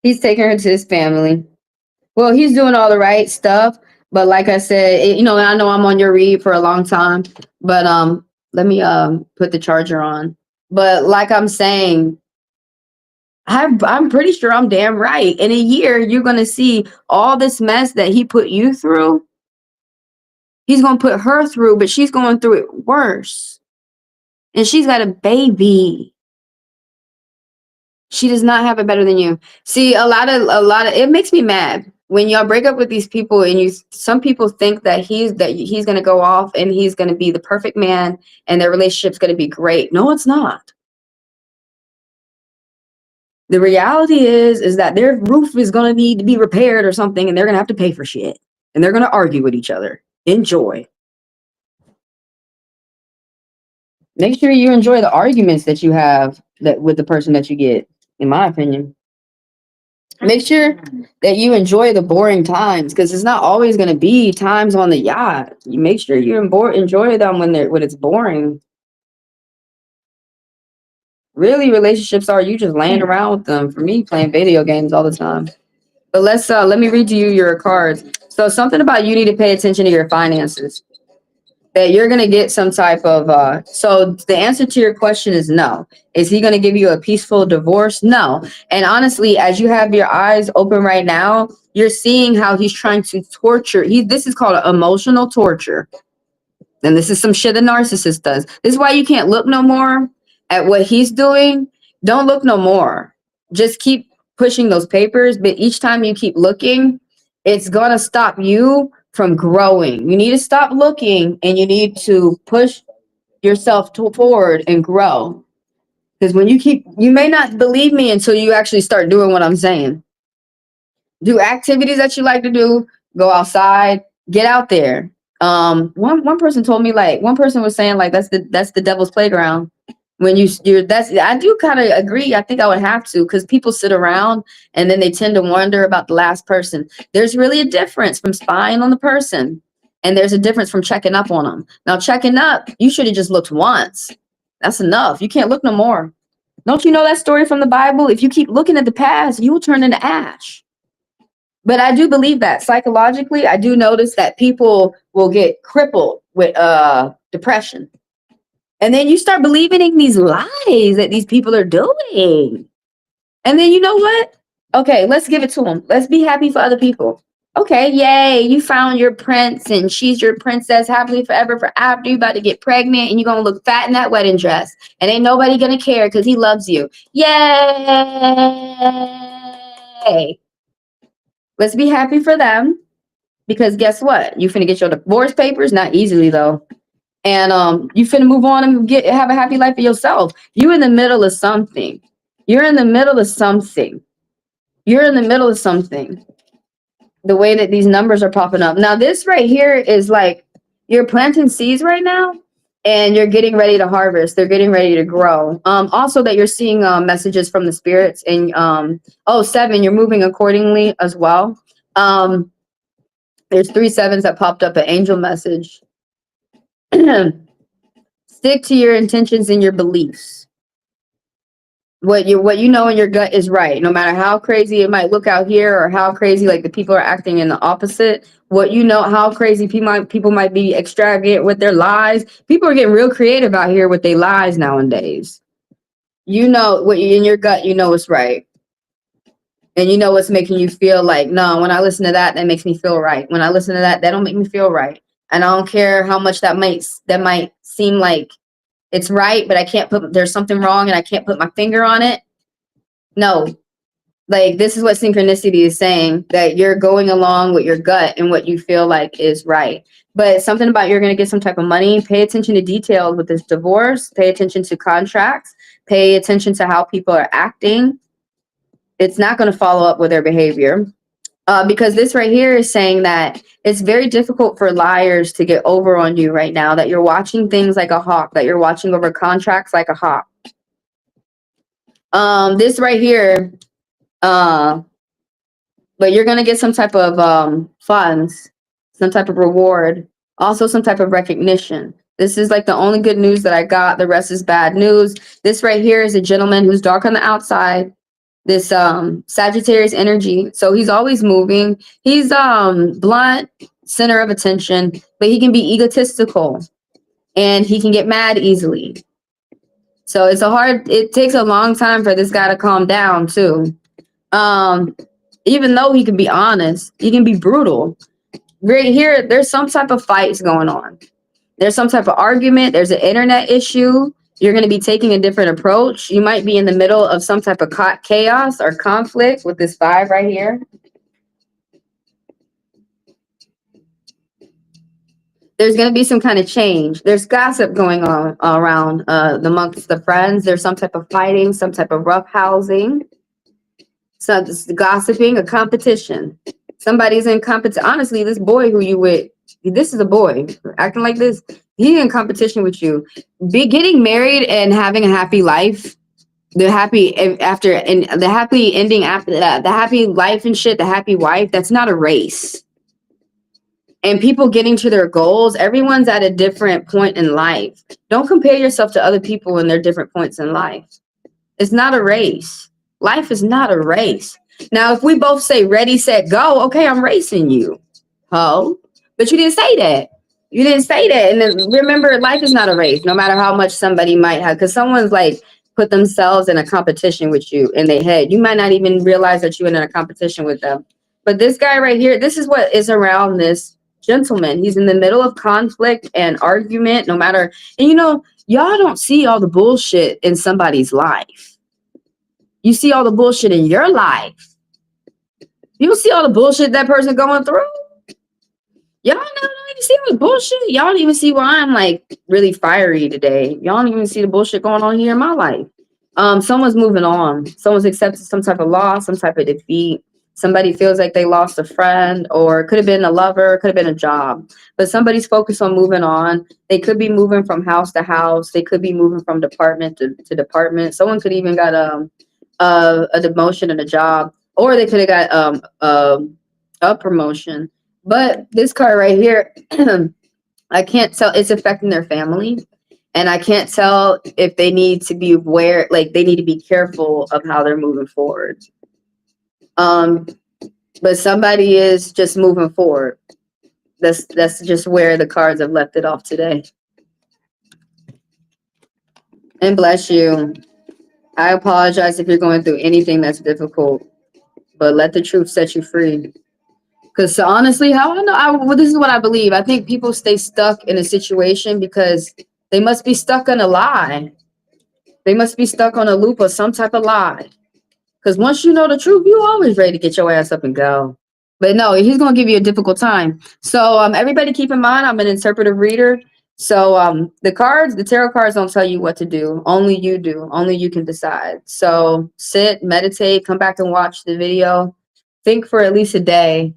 He's taking her to his family. Well, he's doing all the right stuff, but like I said, I know I'm on your read for a long time, but let me put the charger on. But like I'm saying, I'm pretty sure I'm damn right. In a year, you're going to see all this mess that he put you through. He's going to put her through, but she's going through it worse. And she's got a baby. She does not have it better than you. See, a lot of it makes me mad when y'all break up with these people and some people think that he's going to go off and he's going to be the perfect man and their relationship's going to be great. No, it's not. The reality is that their roof is going to need to be repaired or something, and they're going to have to pay for shit. And they're going to argue with each other. Enjoy. Make sure you enjoy the arguments that you have with the person that you get, in my opinion. Make sure that you enjoy the boring times, because it's not always going to be times on the yacht. You make sure you enjoy them when it's boring. Really, relationships are you just laying around with them. For me, playing video games all the time. But let me read to you your cards. So something about you need to pay attention to your finances. That you're going to get some type of, so the answer to your question is no. Is he going to give you a peaceful divorce? No. And honestly, as you have your eyes open right now, you're seeing how he's trying to torture. This is called emotional torture. And this is some shit a narcissist does. This is why you can't look no more at what he's doing. Don't look no more. Just keep pushing those papers. But each time you keep looking, it's going to stop you from growing. You need to stop looking and you need to push yourself forward and grow. Because when you may not believe me until you actually start doing what I'm saying. Do activities that you like to do. Go outside. Get out there. One person told me, like, one person was saying, like, that's the devil's playground. When I do kind of agree. I think I would have to, because people sit around and then they tend to wonder about the last person. There's really a difference from spying on the person, and there's a difference from checking up on them. Now, checking up, you should have just looked once. That's enough. You can't look no more. Don't you know that story from the Bible? If you keep looking at the past, you will turn into ash. But I do believe that psychologically, I do notice that people will get crippled with depression. And then you start believing in these lies that these people are doing. And then you know what? Okay, let's give it to them. Let's be happy for other people. Okay, yay, you found your prince and she's your princess happily forever for after. You about to get pregnant and you're going to look fat in that wedding dress. And ain't nobody going to care because he loves you. Yay! Let's be happy for them, because guess what? You finna get your divorce papers, not easily though. And you finna move on and have a happy life for yourself. You're in the middle of something. You're in the middle of something. You're in the middle of something. The way that these numbers are popping up. Now, this right here is like you're planting seeds right now and you're getting ready to harvest. They're getting ready to grow. Also that you're seeing messages from the spirits, and 7, you're moving accordingly as well. There's 3 7s that popped up, an angel message. Stick to your intentions and your beliefs. What you know in your gut is right. No matter how crazy it might look out here, or how crazy like the people are acting in the opposite. What you know, how crazy people might be extravagant with their lies. People are getting real creative out here with their lies nowadays. You know what in your gut, you know it's right. And you know what's making you feel like, no, when I listen to that makes me feel right. When I listen to that don't make me feel right. And I don't care how much that might seem like it's right, but there's something wrong and I can't put my finger on it. No, like this is what synchronicity is saying, that you're going along with your gut and what you feel like is right. But something about you're going to get some type of money. Pay attention to details with this divorce. Pay attention to contracts. Pay attention to how people are acting. It's not going to follow up with their behavior. Because this right here is saying that it's very difficult for liars to get over on you right now, that you're watching things like a hawk, that you're watching over contracts like a hawk. This right here, but you're going to get some type of funds, some type of reward, also some type of recognition. This is like the only good news that I got. The rest is bad news. This right here is a gentleman who's dark on the outside. This Sagittarius energy, so he's always moving. He's blunt, center of attention, but he can be egotistical and he can get mad easily. So it takes a long time for this guy to calm down too. Even though he can be honest, he can be brutal. Right here, there's some type of fights going on. There's some type of argument. There's an internet issue. You're going to be taking a different approach. You might be in the middle of some type of chaos or conflict with this 5 right here. There's going to be some kind of change. There's gossip going on around amongst the friends. There's some type of fighting, some type of roughhousing. So this gossiping, a competition. Somebody's in competition. Honestly, this boy who you with, this is a boy acting like this. He's in competition with you. Getting married and having a happy life, the happy after and the happy ending after that, the happy life and shit, the happy wife. That's not a race. And people getting to their goals, everyone's at a different point in life. Don't compare yourself to other people in their different points in life. It's not a race. Life is not a race. Now, if we both say ready, set, go, okay, I'm racing you. Oh, but you didn't say that. You didn't say that. And then remember, life is not a race, no matter how much somebody might have, because someone's like put themselves in a competition with you in their head. You might not even realize that you're in a competition with them. But this guy right here, this is what is around this gentleman. He's in the middle of conflict and argument, no matter, and you know, y'all don't see all the bullshit in somebody's life. You see all the bullshit in your life. You don't see all the bullshit that person going through. Y'all don't even see all the bullshit. Y'all don't even see why I'm like really fiery today. Y'all don't even see the bullshit going on here in my life. Someone's moving on. Someone's accepted some type of loss, some type of defeat. Somebody feels like they lost a friend, or it could have been a lover, could have been a job. But somebody's focused on moving on. They could be moving from house to house. They could be moving from department to department. Someone could even got a demotion in a job, or they could have got a promotion. But this card right here, I can't tell. It's affecting their family. And I can't tell if they need to be aware, like they need to be careful of how they're moving forward. But somebody is just moving forward. That's just where the cards have left it off today. And bless you. I apologize if you're going through anything that's difficult, but let the truth set you free. Because honestly, how I know, well, this is what I believe. I think people stay stuck in a situation because they must be stuck on a lie. They must be stuck on a loop of some type of lie. Because once you know the truth, you're always ready to get your ass up and go. But no, he's going to give you a difficult time. So everybody keep in mind, I'm an interpretive reader. So the tarot cards don't tell you what to do. Only you do. Only you can decide. So sit, meditate, come back and watch the video. Think for at least a day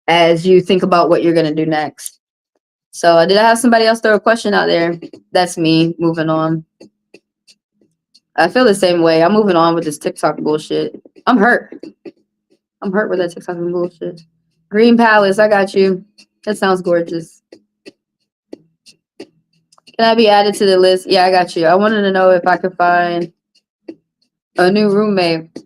as you think about what you're going to do next. So did I have somebody else throw a question out there? That's me moving on. I feel the same way. I'm moving on with this TikTok bullshit. I'm hurt. I'm hurt with that TikTok bullshit. Green Palace, I got you. That sounds gorgeous. Can I be added to the list? Yeah, I got you. I wanted to know if I could find a new roommate.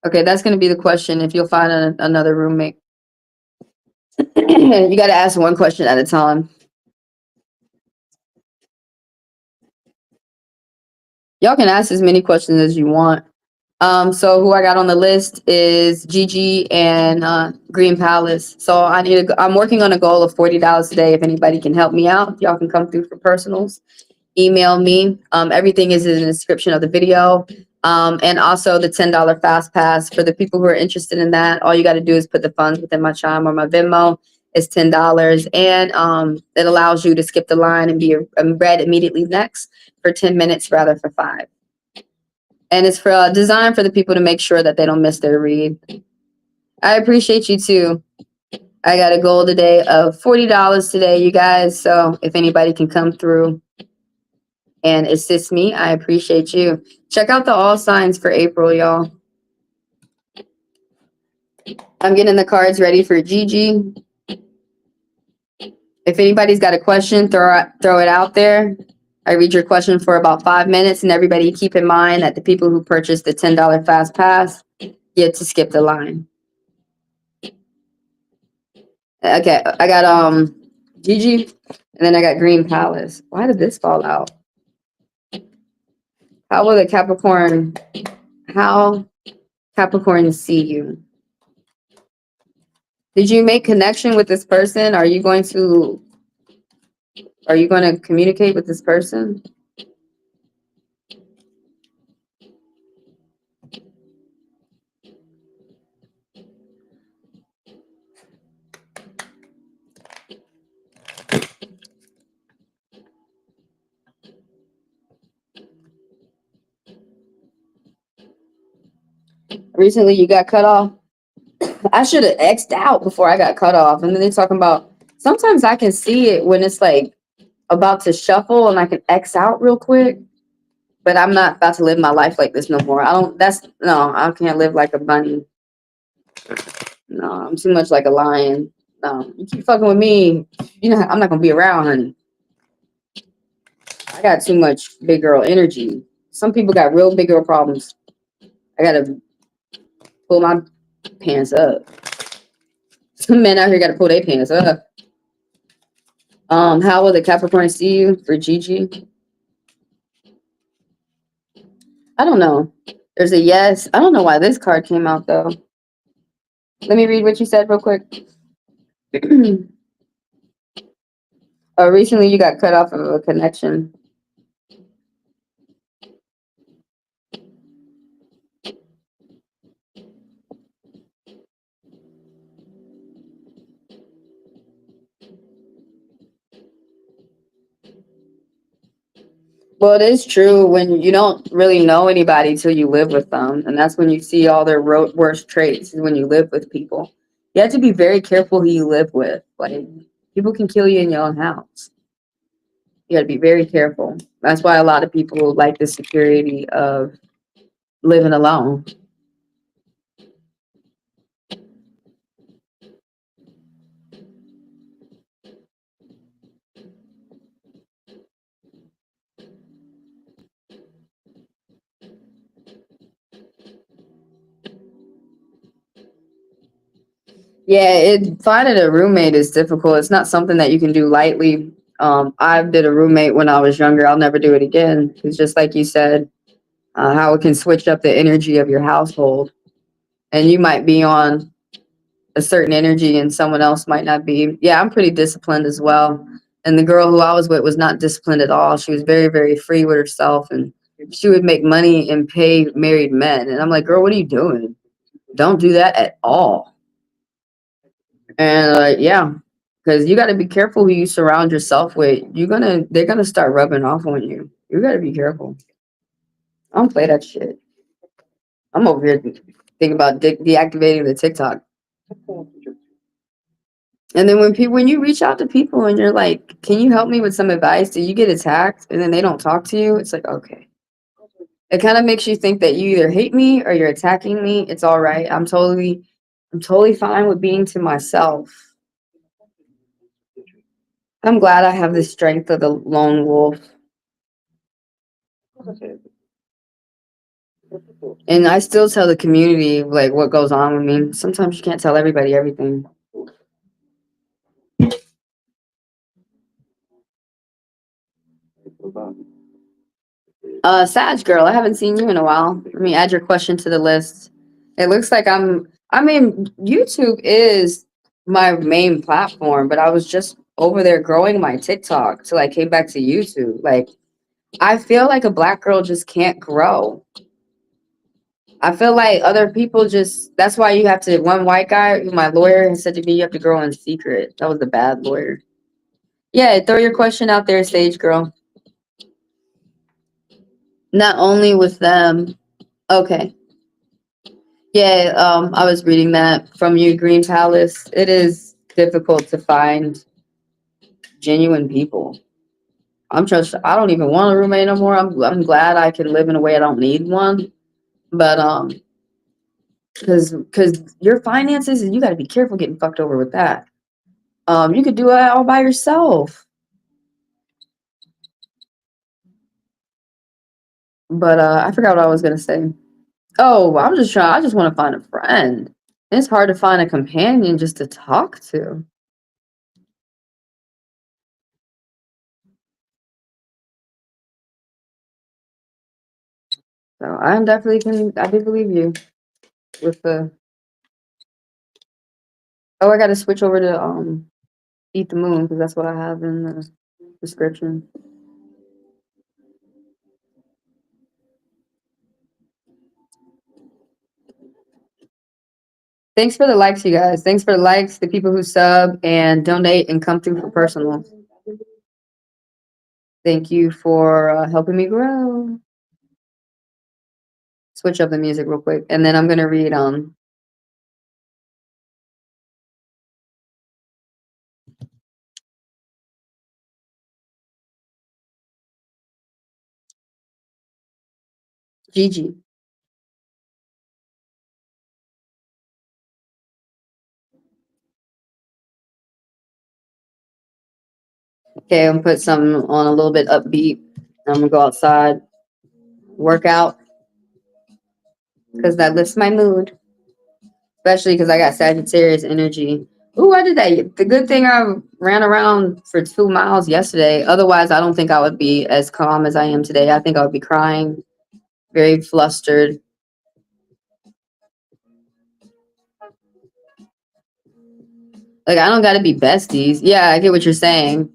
Okay, that's going to be the question, if you'll find another roommate. You got to ask one question at a time. Y'all can ask as many questions as you want. So who I got on the list is Gigi and Green Palace. So I'm working on a goal of $40 today. If anybody can help me out, y'all can come through for personals. Email me. Everything is in the description of the video. And also the $10 fast pass for the people who are interested in that. All you got to do is put the funds within my Chime or my Venmo. It's $10, and it allows you to skip the line and be read immediately next for 10 minutes rather for 5. And it's for designed for the people to make sure that they don't miss their read. I appreciate you too. I got a goal today of $40 today, you guys. So if anybody can come through and assist me, I appreciate you. Check out the all signs for April, y'all. I'm getting the cards ready for Gigi. If anybody's got a question, throw it out there. I read your question for about 5 minutes, and everybody keep in mind that the people who purchased the $10 fast pass get to skip the line. Okay, I got Gigi. And then I got Green Palace. Why did this fall out? How will the how Capricorn see you? Did you make connection with this person? Are you going to communicate with this person? Recently you got cut off. I should have X'd out before I got cut off. And then they're talking about, sometimes I can see it when it's like about to shuffle and I can X out real quick. But I'm not about to live my life like this no more. I can't live like a bunny. No, I'm too much like a lion. No, you keep fucking with me, I'm not gonna be around, honey. I got too much big girl energy. Some people got real big girl problems. I gotta pull my pants up. Some men out here gotta pull their pants up. How will the Capricorn see you for Gigi? I don't know. There's a yes. I don't know why this card came out though. Let me read what you said real quick. Recently you got cut off of a connection. Well, it is true when you don't really know anybody till you live with them. And that's when you see all their worst traits, is when you live with people. You have to be very careful who you live with. Like, people can kill you in your own house. You got to be very careful. That's why a lot of people like the security of living alone. Yeah, finding a roommate is difficult. It's not something that you can do lightly. I did a roommate when I was younger. I'll never do it again. It's just like you said, how it can switch up the energy of your household. And you might be on a certain energy and someone else might not be. Yeah, I'm pretty disciplined as well. And the girl who I was with was not disciplined at all. She was very, very free with herself, and she would make money and pay married men. And I'm like, girl, what are you doing? Don't do that at all. And yeah, because you got to be careful who you surround yourself with. They're gonna start rubbing off on you. You got to be careful. I don't play that shit. I'm over here thinking about deactivating the TikTok. And then when you reach out to people and you're like, "Can you help me with some advice?" Do you get attacked and then they don't talk to you? It's like, okay. It kind of makes you think that you either hate me or you're attacking me. It's all right. I'm totally fine with being to myself. I'm glad I have the strength of the lone wolf. And I still tell the community like what goes on with me. Sometimes you can't tell everybody everything. Sag girl, I haven't seen you in a while. Let me add your question to the list. It looks like YouTube is my main platform, but I was just over there growing my TikTok till I came back to YouTube. Like, I feel like a black girl just can't grow. I feel like other people that's why you have to, one white guy, my lawyer has said to me, you have to grow in secret. That was the bad lawyer. Yeah, throw your question out there, sage girl. Not only with them. Okay. Yeah, I was reading that from you, Green Palace. It is difficult to find genuine people. I don't even want a roommate no more. I'm glad I can live in a way I don't need one. But because your finances, you got to be careful getting fucked over with that. You could do it all by yourself. But I forgot what I was gonna say. Oh, I just want to find a friend. It's hard to find a companion just to talk to. So I do believe you with the. Oh, I got to switch over to eat the moon because that's what I have in the description. Thanks for the likes, you guys. Thanks for the likes, the people who sub and donate and come through for personal. Thank you for helping me grow. Switch up the music real quick, and then I'm gonna read Gigi. Okay, I'm gonna put something on a little bit upbeat. I'm gonna go outside, work out, because that lifts my mood. Especially because I got Sagittarius energy. Ooh, I did that. The good thing I ran around for 2 miles yesterday. Otherwise, I don't think I would be as calm as I am today. I think I would be crying, very flustered. Like, I don't got to be besties. Yeah, I get what you're saying.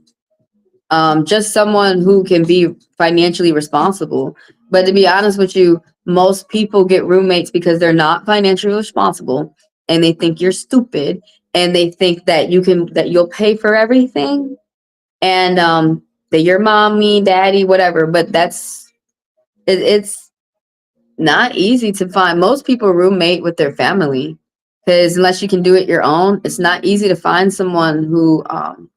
Just someone who can be financially responsible. But to be honest with you, most people get roommates because they're not financially responsible and they think you're stupid and they think that you'll pay for everything and that your mommy, daddy, whatever. But it's not easy to find. Most people roommate with their family because unless you can do it your own, it's not easy to find someone who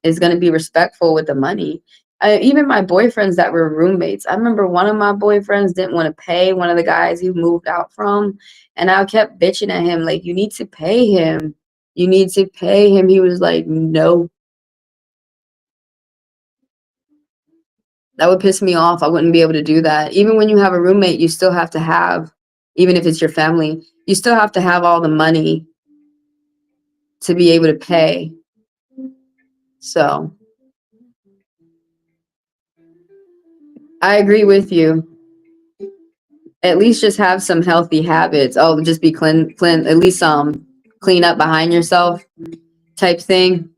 is going to be respectful with the money. Even my boyfriends that were roommates, I remember one of my boyfriends didn't want to pay one of the guys he moved out from, and I kept bitching at him like, you need to pay him. You need to pay him. He was like, no. That would piss me off. I wouldn't be able to do that. Even when you have a roommate, you still have to have, even if it's your family, you still have to have all the money to be able to pay. So I agree with you. At least just have some healthy habits. Oh, just be clean, at least clean up behind yourself type thing.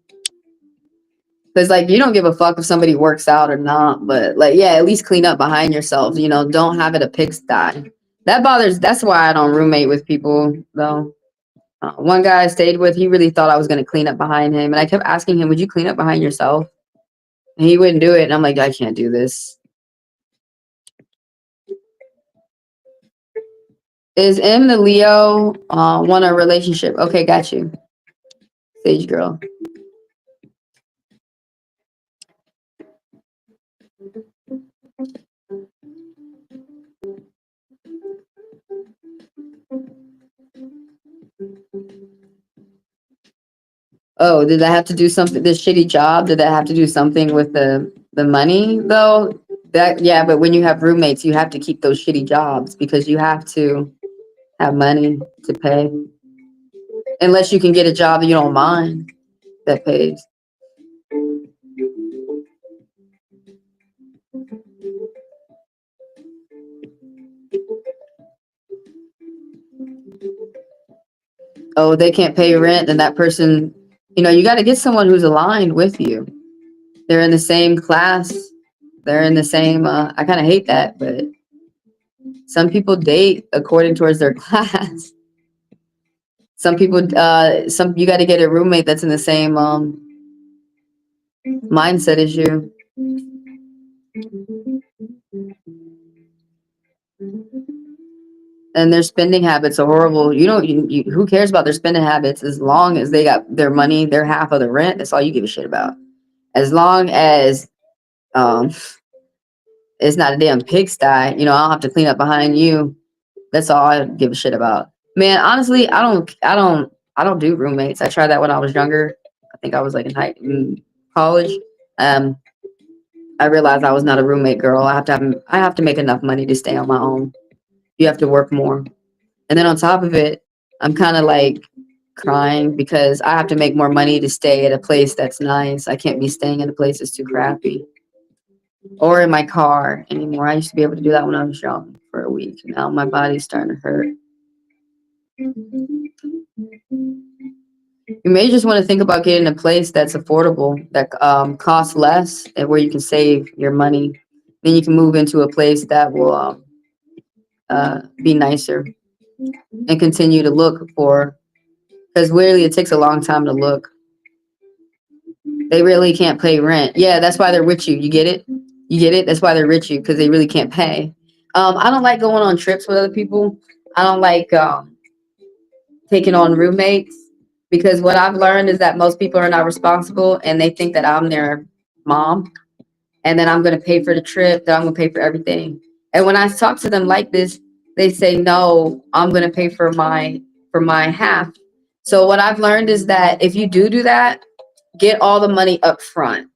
Because like you don't give a fuck if somebody works out or not, but like yeah, at least clean up behind yourself. You know, don't have it a pigsty. That's why I don't roommate with people though. One guy I stayed with, he really thought I was going to clean up behind him. And I kept asking him, would you clean up behind yourself? And he wouldn't do it. And I'm like, I can't do this. Is M the Leo want a relationship? Okay, got you. Sage girl. Oh, did that have to do something? This shitty job? Did that have to do something with the money though? Yeah, but when you have roommates, you have to keep those shitty jobs because you have to have money to pay. Unless you can get a job that you don't mind that pays. Oh, they can't pay rent, then that person, you got to get someone who's aligned with you. They're in the same class. They're in the same, I kind of hate that, but some people date according towards their class. Some people, you got to get a roommate that's in the same mindset as you. And their spending habits are horrible. Who cares about their spending habits as long as they got their money, their half of the rent. That's all you give a shit about. As long as it's not a damn pigsty, I don't have to clean up behind you. That's all I give a shit about. Man, honestly, I don't do roommates. I tried that when I was younger. I think I was like in college. I realized I was not a roommate girl. I have to make enough money to stay on my own. You have to work more. And then on top of it, I'm kind of like crying because I have to make more money to stay at a place that's nice. I can't be staying in a place that's too crappy. Or in my car anymore. I used to be able to do that when I was young for week. Now my body's starting to hurt. You may just want to think about getting a place that's affordable, that costs less, and where you can save your money. Then you can move into a place that will be nicer and continue to look for, because really it takes a long time to look. They really can't pay rent. Yeah, that's why they're with you. You get it? You get it? That's why they're with you, because they really can't pay. I don't like going on trips with other people. I don't like taking on roommates, because what I've learned is that most people are not responsible, and they think that I'm their mom, and then I'm going to pay for the trip, that I'm going to pay for everything. And when I talk to them like this, they say, no, I'm going to pay for my half. So what I've learned is that if you do that, get all the money up front.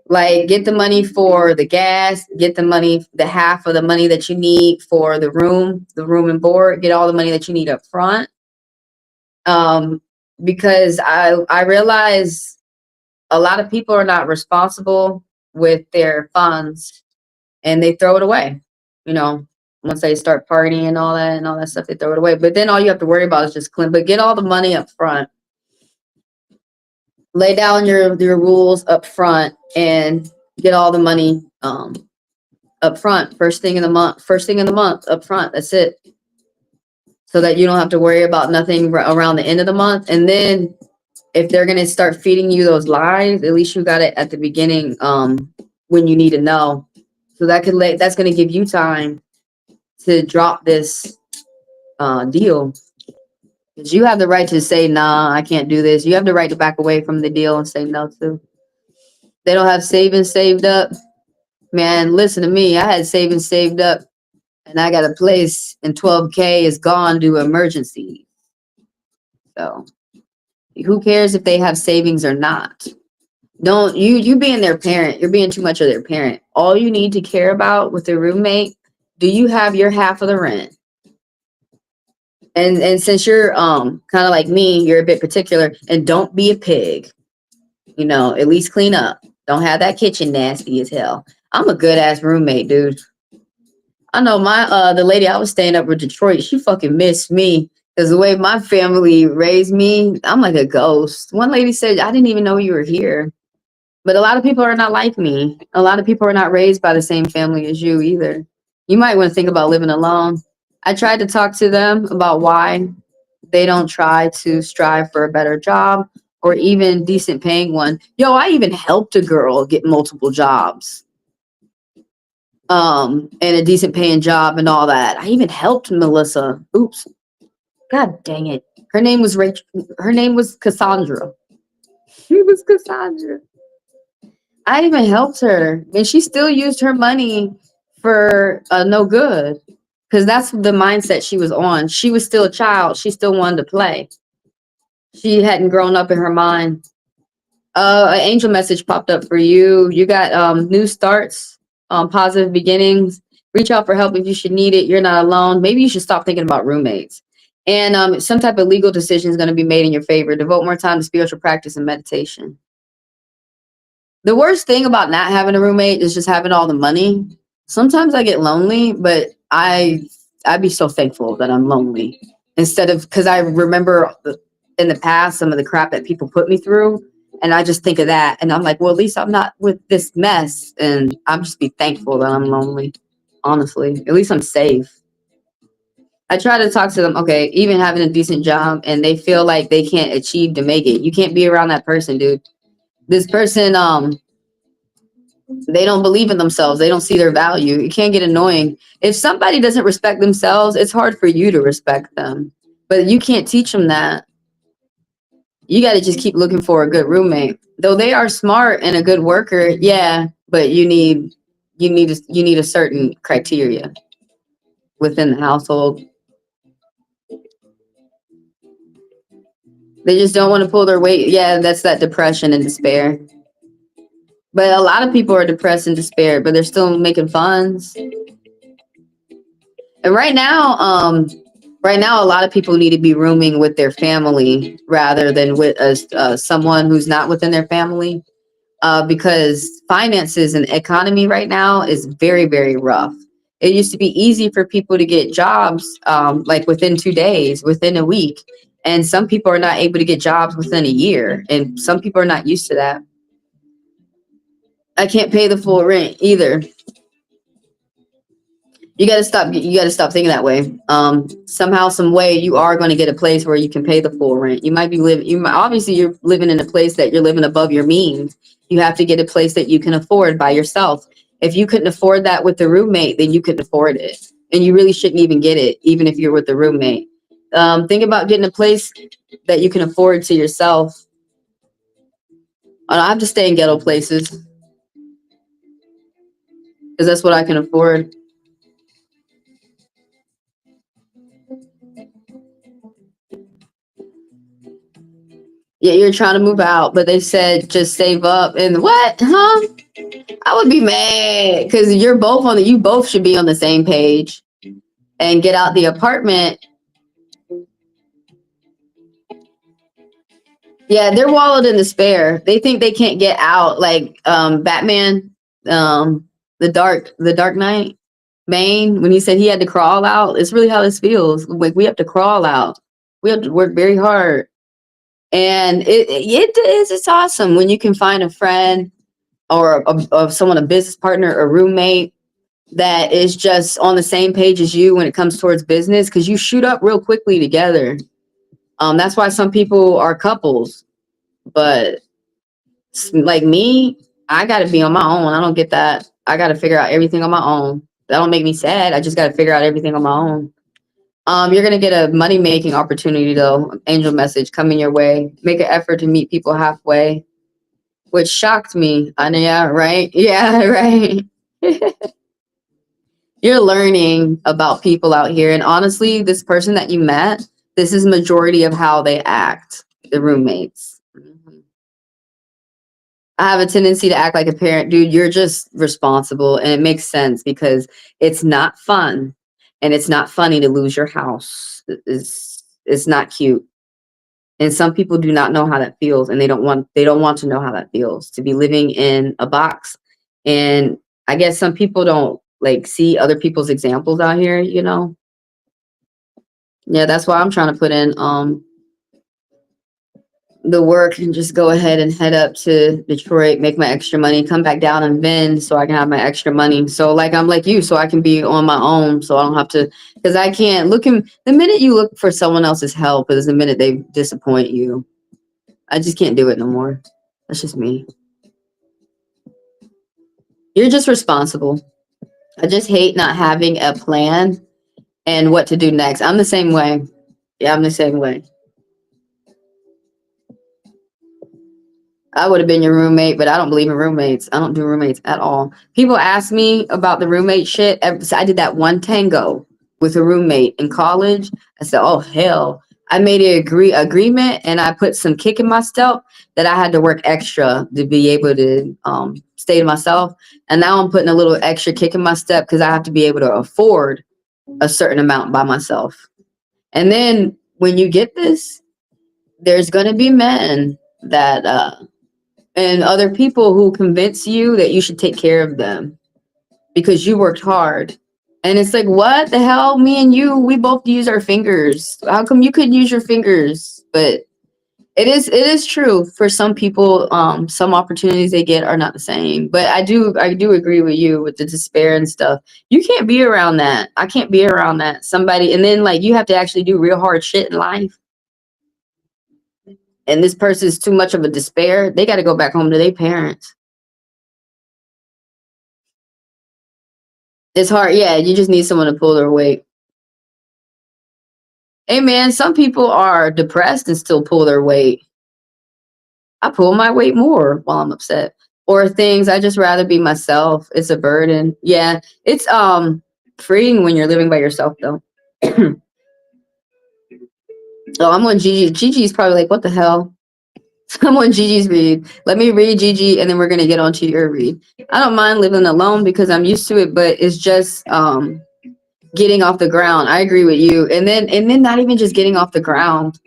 Like, get the money for the gas, get the money, the half of the money that you need for the room and board, get all the money that you need up front. Because I realize a lot of people are not responsible with their funds, and they throw it away. You know, once they start partying and all that stuff, they throw it away. But then all you have to worry about is just clean. But get all the money up front. Lay down your rules up front and get all the money up front. First thing in the month up front. That's it. So that you don't have to worry about nothing around the end of the month. And then if they're going to start feeding you those lies, at least you got it at the beginning when you need to know. So that's going to give you time to drop this deal. Because you have the right to say, nah, I can't do this. You have the right to back away from the deal and say no too. They don't have savings saved up. Man, listen to me. I had savings saved up, and I got a place, and 12K is gone due to emergency. So who cares if they have savings or not? Don't you being their parent, you're being too much of their parent. All you need to care about with a roommate, do you have your half of the rent? And since you're kind of like me, you're a bit particular, and don't be a pig. You know, at least clean up. Don't have that kitchen nasty as hell. I'm a good ass roommate, dude. I know the lady I was staying up with Detroit, she fucking missed me. Because the way my family raised me, I'm like a ghost. One lady said, I didn't even know you were here. But a lot of people are not like me. A lot of people are not raised by the same family as you either. You might want to think about living alone. I tried to talk to them about why they don't try to strive for a better job or even decent paying one. Yo, I even helped a girl get multiple jobs. And a decent paying job and all that. I even helped Melissa. Oops. God dang it. Her name was Rachel. Her name was Cassandra. She was Cassandra. I even helped her, and she still used her money for no good, because that's the mindset she was on. She was still a child. She still wanted to play. She hadn't grown up in her mind. An angel message popped up for you. You got new starts, positive beginnings. Reach out for help if you should need it. You're not alone. Maybe you should stop thinking about roommates. And some type of legal decision is going to be made in your favor. Devote more time to spiritual practice and meditation. The worst thing about not having a roommate is just having all the money. Sometimes I get lonely, but I'd be so thankful that I'm lonely, instead of, because I remember in the past some of the crap that people put me through, and I just think of that, and I'm like, well, at least I'm not with this mess, and I'm just be thankful that I'm lonely. Honestly, at least I'm safe. I try to talk to them, okay, even having a decent job, and they feel like they can't achieve to make it. You can't be around that person, dude. This person, they don't believe in themselves. They don't see their value. It can get annoying. If somebody doesn't respect themselves, it's hard for you to respect them. But you can't teach them that. You got to just keep looking for a good roommate. Though they are smart and a good worker, yeah, but you need a certain criteria within the household. They just don't want to pull their weight. Yeah, that's that depression and despair. But a lot of people are depressed and despair, but they're still making funds. And right now, a lot of people need to be rooming with their family rather than with someone who's not within their family, because finances and economy right now is very, very rough. It used to be easy for people to get jobs, like within 2 days, within a week. And some people are not able to get jobs within a year. And some people are not used to that. I can't pay the full rent either. You got to stop. You got to stop thinking that way. Somehow, some way, you are going to get a place where you can pay the full rent. You might be living. Obviously you're living in a place that you're living above your means. You have to get a place that you can afford by yourself. If you couldn't afford that with a roommate, then you couldn't afford it, and you really shouldn't even get it, even if you're with a roommate. Think about getting a place that you can afford to yourself. I have to stay in ghetto places because that's what I can afford. Yeah, you're trying to move out, but they said just save up. And what? Huh? I would be mad because you both should be on the same page and get out the apartment. Yeah, they're wallowed in despair. They think they can't get out, like Batman, the Dark Knight, Bane, when he said he had to crawl out. It's really how this feels. Like we have to crawl out. We have to work very hard. And it is, it's awesome when you can find a friend or someone, a business partner, a roommate that is just on the same page as you when it comes towards business, because you shoot up real quickly together. That's why some people are couples. But like me, I got to be on my own. I don't get that. I got to figure out everything on my own. That don't make me sad. I just got to figure out everything on my own. You're going to get a money-making opportunity, though. Angel message coming your way. Make an effort to meet people halfway, which shocked me. Yeah, right? Yeah, right. You're learning about people out here. And honestly, this person that you met, this is majority of how they act, the roommates. I have a tendency to act like a parent. Dude, you're just responsible. And it makes sense because it's not fun. And it's not funny to lose your house. It's not cute. And some people do not know how that feels, and they don't want to know how that feels to be living in a box. And I guess some people don't like see other people's examples out here, you know. Yeah, that's why I'm trying to put in the work and just go ahead and head up to Detroit, make my extra money, come back down and vend so I can have my extra money. So like I'm like you, so I can be on my own, so I don't have to, because I can't the minute you look for someone else's help is the minute they disappoint you. I just can't do it no more. That's just me. You're just responsible. I just hate not having a plan and what to do next. I'm the same way. Yeah, I'm the same way. I would have been your roommate, but I don't believe in roommates. I don't do roommates at all. People ask me about the roommate shit. I did that one tango with a roommate in college. I said, oh, hell. I made an agreement, and I put some kick in my step that I had to work extra to be able to stay to myself. And now I'm putting a little extra kick in my step because I have to be able to afford a certain amount by myself. And then when you get this, there's going to be men that and other people who convince you that you should take care of them because you worked hard. And it's like, what the hell? Me and you, we both use our fingers. How come you couldn't use your fingers? But it is true for some people. Some opportunities they get are not the same. But I do agree with you with the despair and stuff. You can't be around that. I can't be around that. Somebody, and then like you have to actually do real hard shit in life. And this person is too much of a despair. They got to go back home to their parents. It's hard. Yeah, you just need someone to pull their weight. Hey, man, some people are depressed and still pull their weight. I pull my weight more while I'm upset. Or things, I just rather be myself. It's a burden. Yeah, it's freeing when you're living by yourself, though. So I'm on Gigi. Gigi's probably like, what the hell? I'm on Gigi's read. Let me read Gigi, and then we're gonna get on to your read. I don't mind living alone because I'm used to it, but it's just getting off the ground. I agree with you. And then not even just getting off the ground.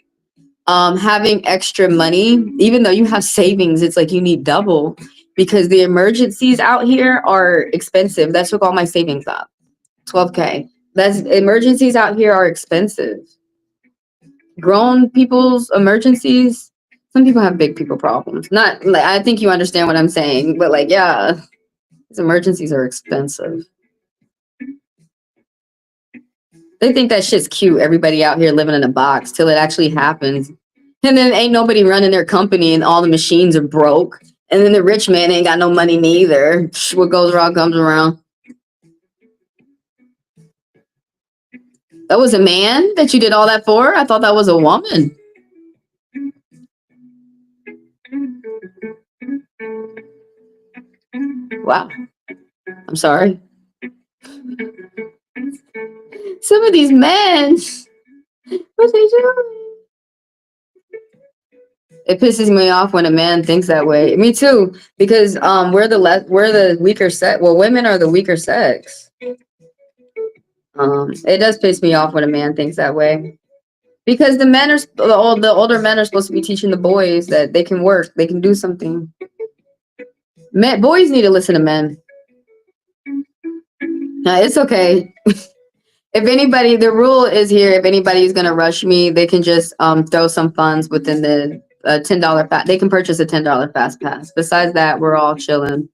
Having extra money, even though you have savings, it's like you need double because the emergencies out here are expensive. That's what all my savings up. 12K. That's emergencies out here are expensive. Grown people's emergencies. Some people have big people problems. Not like, I think you understand what I'm saying, but like, yeah, these emergencies are expensive. They think that shit's cute. Everybody out here living in a box till it actually happens. And then ain't nobody running their company and all the machines are broke. And then the rich man ain't got no money neither. What goes around comes around. That was a man that you did all that for? I thought that was a woman. Wow. I'm sorry. Some of these men, what they doing? It pisses me off when a man thinks that way. Me too, because we're the weaker sex. Well, women are the weaker sex. It does piss me off when a man thinks that way, because the older men are supposed to be teaching the boys that they can work, they can do something. Boys need to listen to men. It's okay. If anybody, the rule is here, if anybody's gonna rush me, they can just throw some funds within the $10 they can purchase a $10 fast pass. Besides that, we're all chilling.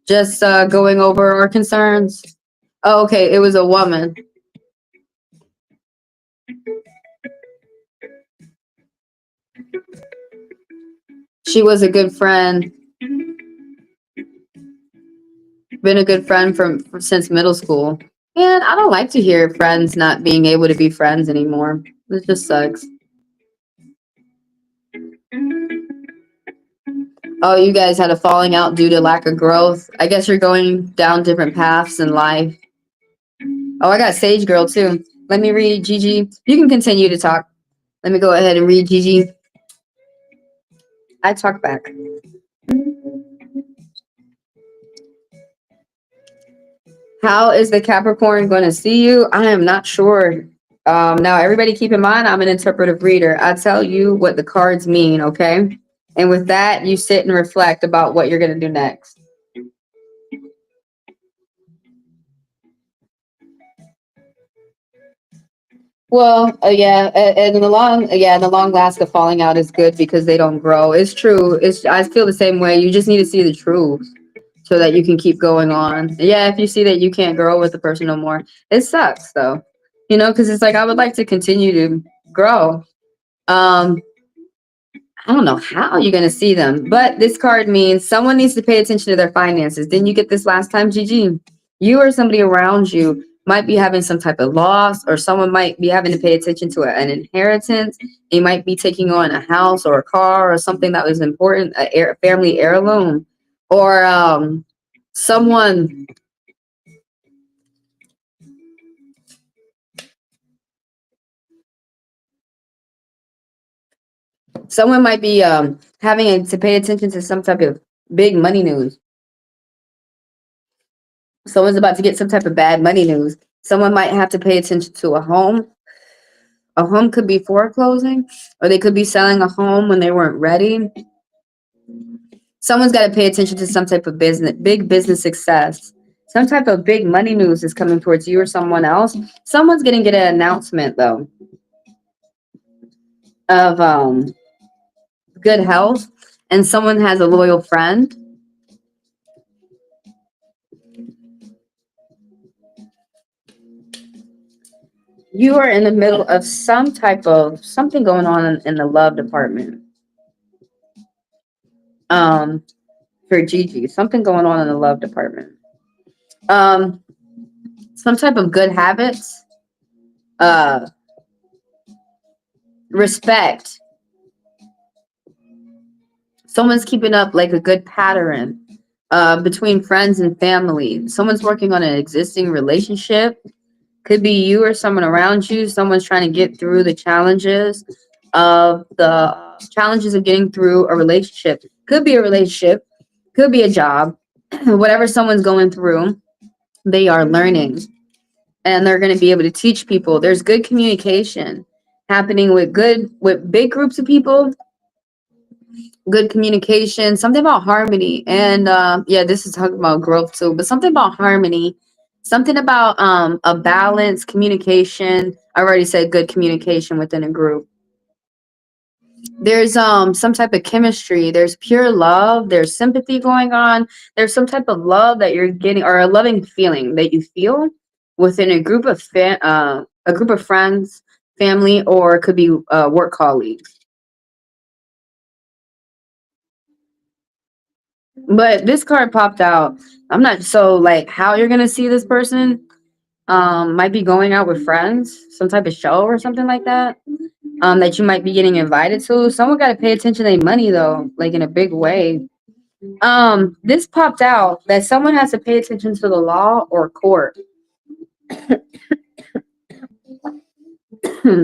Just going over our concerns. Oh, okay, it was a woman. She was a good friend. Been a good friend since middle school. And I don't like to hear friends not being able to be friends anymore. It just sucks. Oh, you guys had a falling out due to lack of growth. I guess you're going down different paths in life. Oh, I got Sage Girl too. Let me read Gigi. You can continue to talk. Let me go ahead and read Gigi. I talk back. How is the Capricorn going to see you? I am not sure. Now, everybody keep in mind, I'm an interpretive reader. I tell you what the cards mean, okay? And with that, you sit and reflect about what you're going to do next. Well, yeah, and in the long last, the falling out is good because they don't grow. It's true. I feel the same way. You just need to see the truth so that you can keep going on. Yeah, if you see that you can't grow with the person no more, it sucks though. Because it's like I would like to continue to grow. I don't know how you're going to see them, but this card means someone needs to pay attention to their finances. Didn't you get this last time, Gigi? You or somebody around you might be having some type of loss, or someone might be having to pay attention to an inheritance. You might be taking on a house or a car or something that was important, a family heirloom, or someone might be having to pay attention to some type of big money news. Someone's about to get some type of bad money news. Someone might have to pay attention to a home. A home could be foreclosing, or they could be selling a home when they weren't ready. Someone's got to pay attention to some type of big business success. Some type of big money news is coming towards you or someone else. Someone's going to get an announcement, though, of good health, and someone has a loyal friend. You are in the middle of some type of something going on in the love department. For Gigi, something going on in the love department. Some type of good habits. Respect. Someone's keeping up like a good pattern between friends and family. Someone's working on an existing relationship. Could be you or someone around you. Someone's trying to get through the challenges of getting through a relationship. Could be a relationship. Could be a job. Whatever someone's going through, they are learning. And they're going to be able to teach people. There's good communication happening with big groups of people. Good communication, something about harmony. And yeah, this is talking about growth too, but something about harmony Something about a balance, communication. I already said good communication within a group. There's some type of chemistry, there's pure love, there's sympathy going on, there's some type of love that you're getting, or a loving feeling that you feel within a group of friends, family, or it could be work colleagues. But this card popped out. I'm not so like how you're gonna see this person. Might be going out with friends, some type of show or something like that. That you might be getting invited to. Someone got to pay attention to their money though, like in a big way. This popped out that someone has to pay attention to the law or court.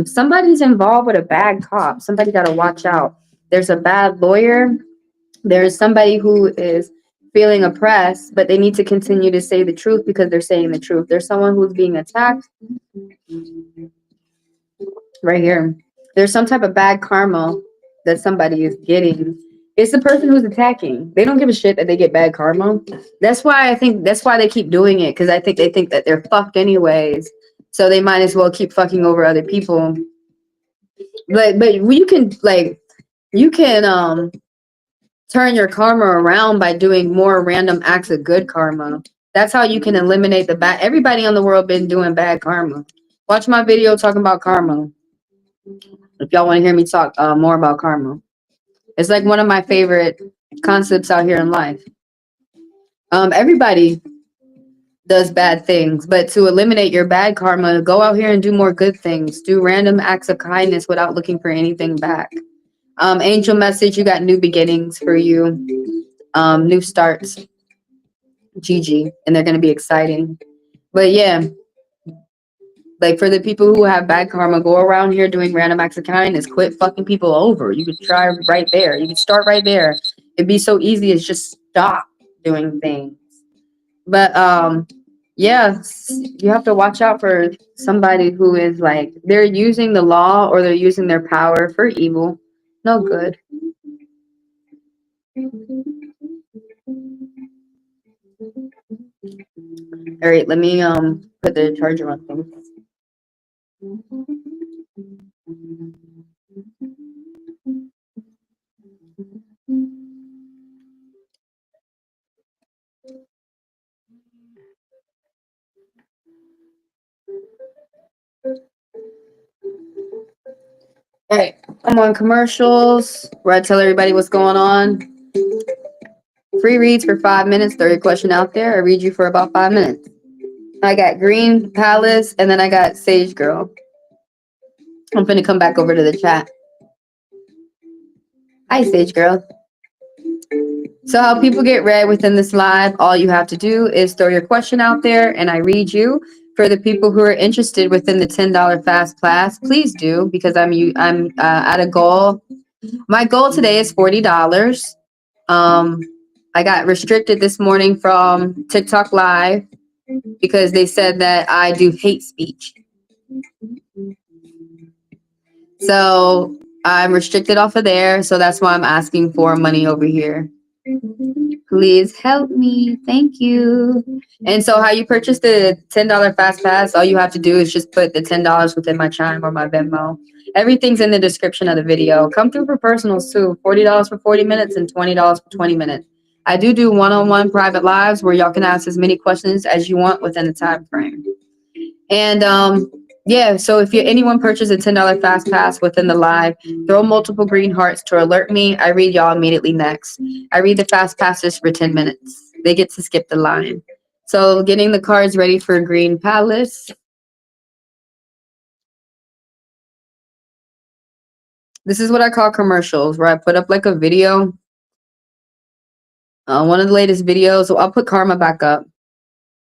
Somebody's involved with a bad cop. Somebody got to watch out. There's a bad lawyer. There's somebody who is feeling oppressed, but they need to continue to say the truth because they're saying the truth. There's someone who's being attacked right here. There's some type of bad karma that somebody is getting. It's the person who's attacking. They don't give a shit that they get bad karma. That's why they keep doing it, because I think they think that they're fucked anyways. So they might as well keep fucking over other people. But you can turn your karma around by doing more random acts of good karma. That's how you can eliminate the bad. Everybody on the world been doing bad karma. Watch my video talking about karma if y'all want to hear me talk more about karma. It's like one of my favorite concepts out here in life. Everybody does bad things, but to eliminate your bad karma, go out here and do more good things. Do random acts of kindness without looking for anything back. Angel message, you got new beginnings for you. New starts. GG. And they're going to be exciting. But yeah, like for the people who have bad karma, go around here doing random acts of kindness. Quit fucking people over. You could try right there. You could start right there. It'd be so easy as just stop doing things. But yeah, you have to watch out for somebody who is like they're using the law or they're using their power for evil. No good. All right, let me put the charger on things. All right, I'm on commercials where I tell everybody what's going on. Free reads for 5 minutes. Throw your question out there. I read you for about 5 minutes. I got Green Palace, and then I got Sage Girl. I'm gonna come back over to the chat. Hi, Sage Girl. So how people get read within this live, all you have to do is throw your question out there, and I read you. For the people who are interested within the $10 fast class, please do, because I'm at a goal. My goal today is $40. I got restricted this morning from TikTok Live because they said that I do hate speech. So I'm restricted off of there. So that's why I'm asking for money over here. Please help me. Thank you. And so how you purchase the $10 fast pass, all you have to do is just put the $10 within my Chime or my Venmo. Everything's in the description of the video. Come through for personals too. $40 for 40 minutes and $20 for 20 minutes. I do one-on-one private lives where y'all can ask as many questions as you want within the time frame. And yeah, so if anyone purchases a $10 fast pass within the live, throw multiple green hearts to alert me. I read y'all immediately next. I read the fast passes for 10 minutes. They get to skip the line. So getting the cards ready for Green Palace. This is what I call commercials, where I put up like a video. One of the latest videos, so I'll put Karma back up.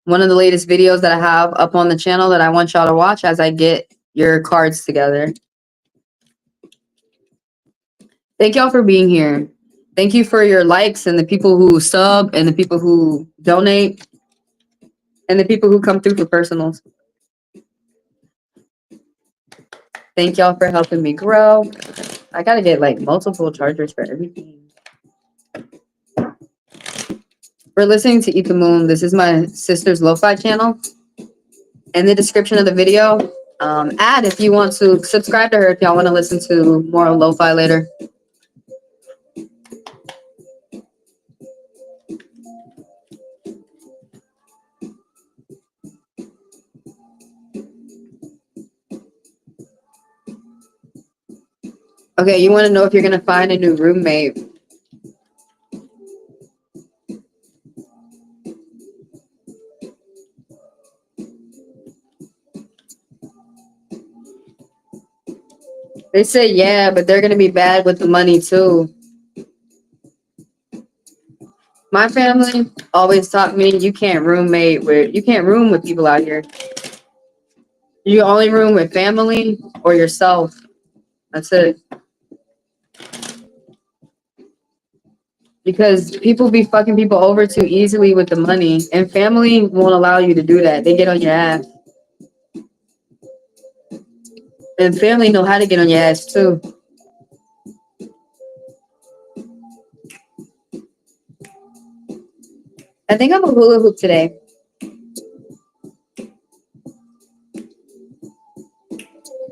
One of the latest videos that I have up on the channel that I want y'all to watch as I get your cards together. Thank y'all for being here. Thank you for your likes and the people who sub and the people who donate and the people who come through for personals. Thank y'all for helping me grow. I gotta get like multiple chargers for everything. for listening to Eat the Moon, this is my sister's lo-fi channel. In the description of the video, add if you want to subscribe to her if y'all want to listen to more lo-fi later. Okay, you want to know if you're going to find a new roommate. They say, yeah, but they're going to be bad with the money too. My family always taught me you can't room with people out here. You only room with family or yourself. That's it. Because people be fucking people over too easily with the money, and family won't allow you to do that. They get on your ass. And family know how to get on your ass too. I think I'm a hula hoop today.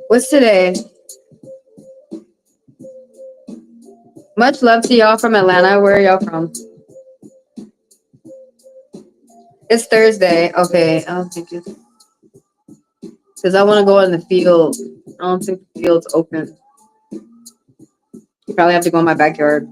What's today? Much love to y'all from Atlanta. Where are y'all from? It's Thursday. Okay. I don't think it's... Because I want to go in the field. I don't think the field's open. You probably have to go in my backyard.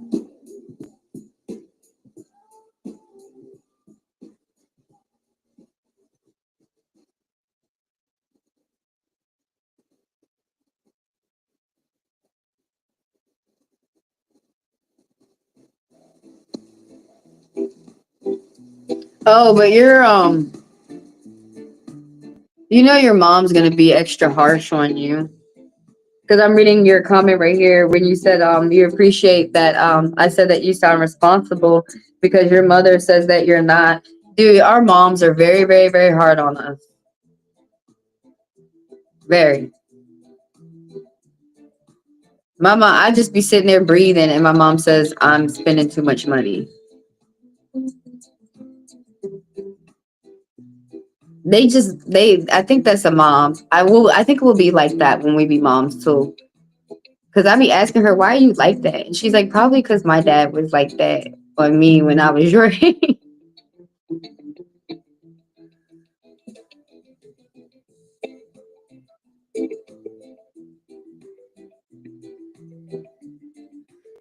Oh, but you're you know your mom's gonna be extra harsh on you. Because I'm reading your comment right here when you said you appreciate that I said that you sound responsible because your mother says that you're not. Dude, our moms are very, very, very hard on us. Very. Mama, I just be sitting there breathing and my mom says I'm spending too much money. I think that's a mom. I think we'll be like that when we be moms too. Cause I be asking her, why are you like that? And she's like, probably because my dad was like that on me when I was your age.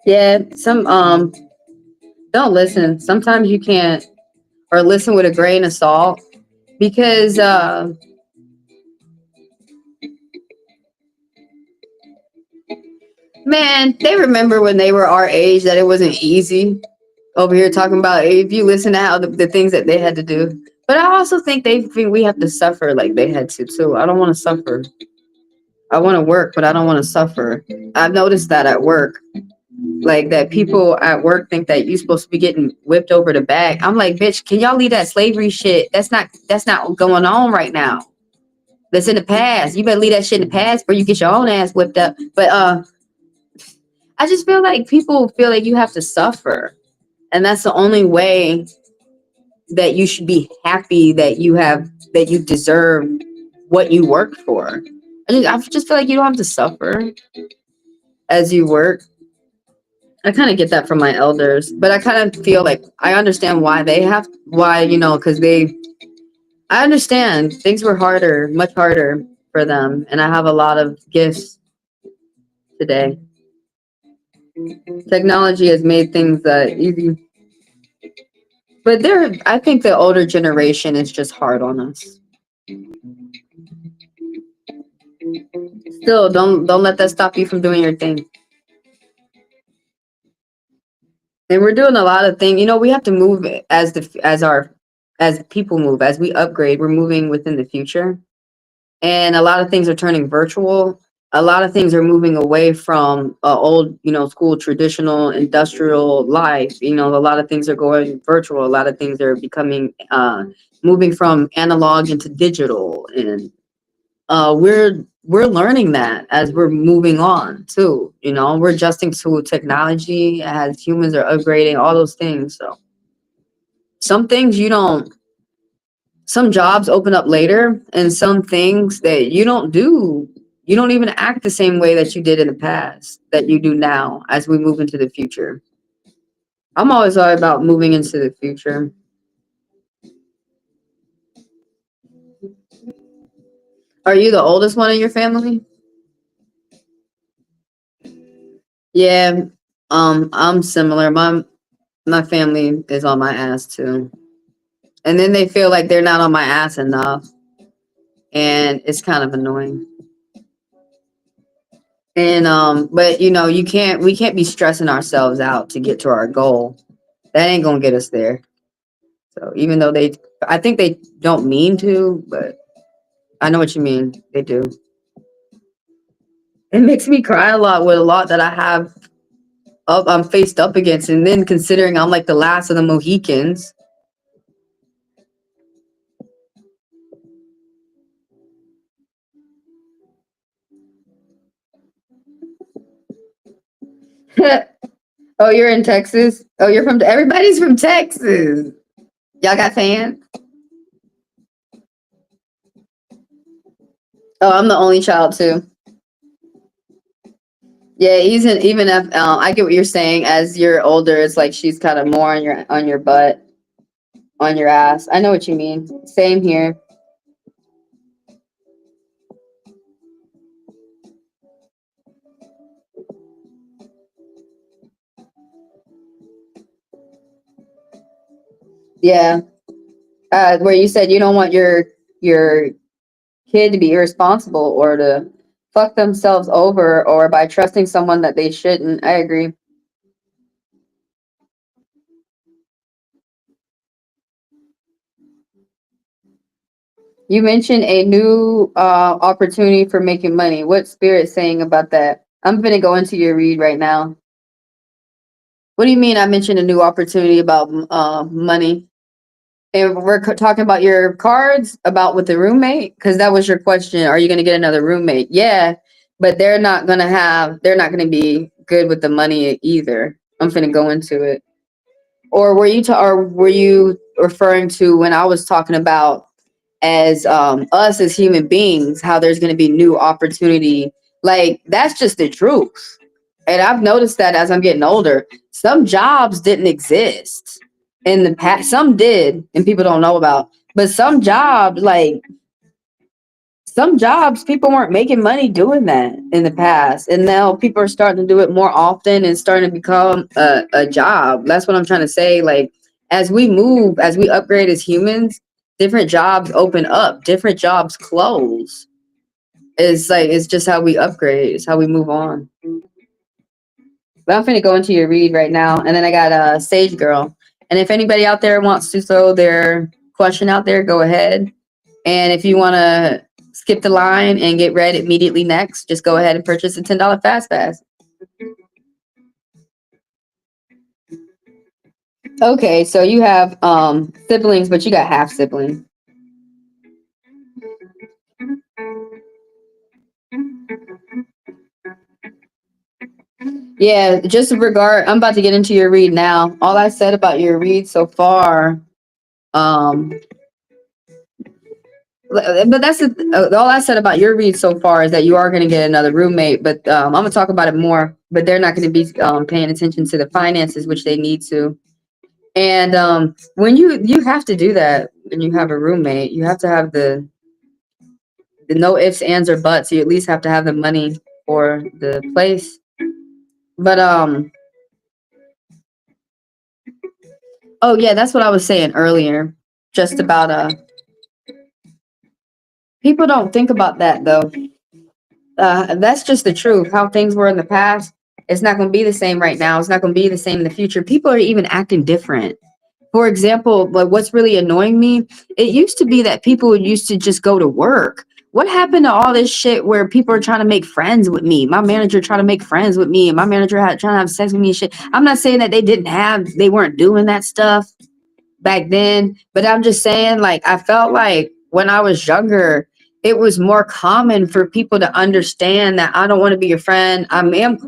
Yeah, don't listen. Sometimes you can't, or listen with a grain of salt because man, they remember when they were our age that it wasn't easy. Over here talking about if you listen to how the things that they had to do. But I also think they think we have to suffer like they had to too. I don't want to suffer. I want to work, but I don't want to suffer. I've noticed that at work. Like that people at work think that you're supposed to be getting whipped over the back. I'm like, bitch, can y'all leave that slavery shit? That's not going on right now. That's in the past. You better leave that shit in the past before you get your own ass whipped up. But I just feel like people feel like you have to suffer. And that's the only way that you should be happy that you deserve what you work for. I just feel like you don't have to suffer as you work. I kind of get that from my elders, but I kind of feel like I understand because I understand things were harder, much harder for them, and I have a lot of gifts today. Technology has made things easy, but I think the older generation is just hard on us. Still, don't let that stop you from doing your thing. And we're doing a lot of things. We have to move as people move, as we upgrade. We're moving within the future, and a lot of things are turning virtual. A lot of things are moving away from old, school, traditional, industrial life. A lot of things are going virtual. A lot of things are becoming moving from analog into digital, and we're learning that as we're moving on too. We're adjusting to technology as humans are upgrading all those things. So some things you don't, some jobs open up later, and some things that you don't do, you don't even act the same way that you did in the past that you do now as we move into the future. I'm always all about moving into the future. Are you the oldest one in your family? Yeah, I'm similar. My family is on my ass too. And then they feel like they're not on my ass enough. And it's kind of annoying. And but you know, we can't be stressing ourselves out to get to our goal. That ain't gonna get us there. So even though I think they don't mean to, but I know what you mean. They do. It makes me cry a lot with a lot that I have I'm faced up against, and then considering I'm like the last of the Mohicans. Oh, you're in Texas? Oh, you're from everybody's from Texas. Y'all got fans? Oh, I'm the only child too. Yeah, even if I get what you're saying. As you're older, it's like she's kind of more on your butt, on your ass. I know what you mean. Same here. Yeah. Where you said you don't want your kid to be irresponsible or to fuck themselves over or by trusting someone that they shouldn't. I agree. You mentioned a new opportunity for making money. What spirit saying about that? I'm gonna go into your read right now. What do you mean? I mentioned a new opportunity about money, and we're talking about your cards about with the roommate because that was your question. Are you gonna get another roommate? Yeah, but they're not gonna be good with the money either. I'm gonna go into it. Or were you referring to when I was talking about as us as human beings, how there's going to be new opportunity? Like that's just the truth. And I've noticed that as I'm getting older, some jobs didn't exist in the past. Some did, and people don't know about. But some jobs, people weren't making money doing that in the past, and now people are starting to do it more often and starting to become a job. That's what I'm trying to say. Like as we upgrade as humans, different jobs open up, different jobs close. It's just how we upgrade. It's how we move on. But I'm finna go into your read right now, and then I got a Sage Girl. And if anybody out there wants to throw their question out there, go ahead. And if you want to skip the line and get read immediately next, just go ahead and purchase a $10 Fast Pass. Okay, so you have siblings, but you got half siblings. Yeah, just regard. I'm about to get into your read now. All I said about your read so far, um, but all I said about your read so far is that you are going to get another roommate. But I'm going to talk about it more. But they're not going to be paying attention to the finances, which they need to. And when you have to do that when you have a roommate, you have to have the no ifs, ands, or buts. You at least have to have the money for the place. But oh yeah, that's what I was saying earlier, just about people don't think about that though. That's just the truth. How things were in the past, it's not going to be the same right now. It's not going to be the same in the future. People are even acting different. For example, like what's really annoying me, it used to be that people used to just go to work. What happened to all this shit where people are trying to make friends with me? My manager trying to make friends with me, and my manager trying to have sex with me and shit. I'm not saying that they weren't doing that stuff back then, but I'm just saying, like, I felt like when I was younger, it was more common for people to understand that I don't want to be your friend. I am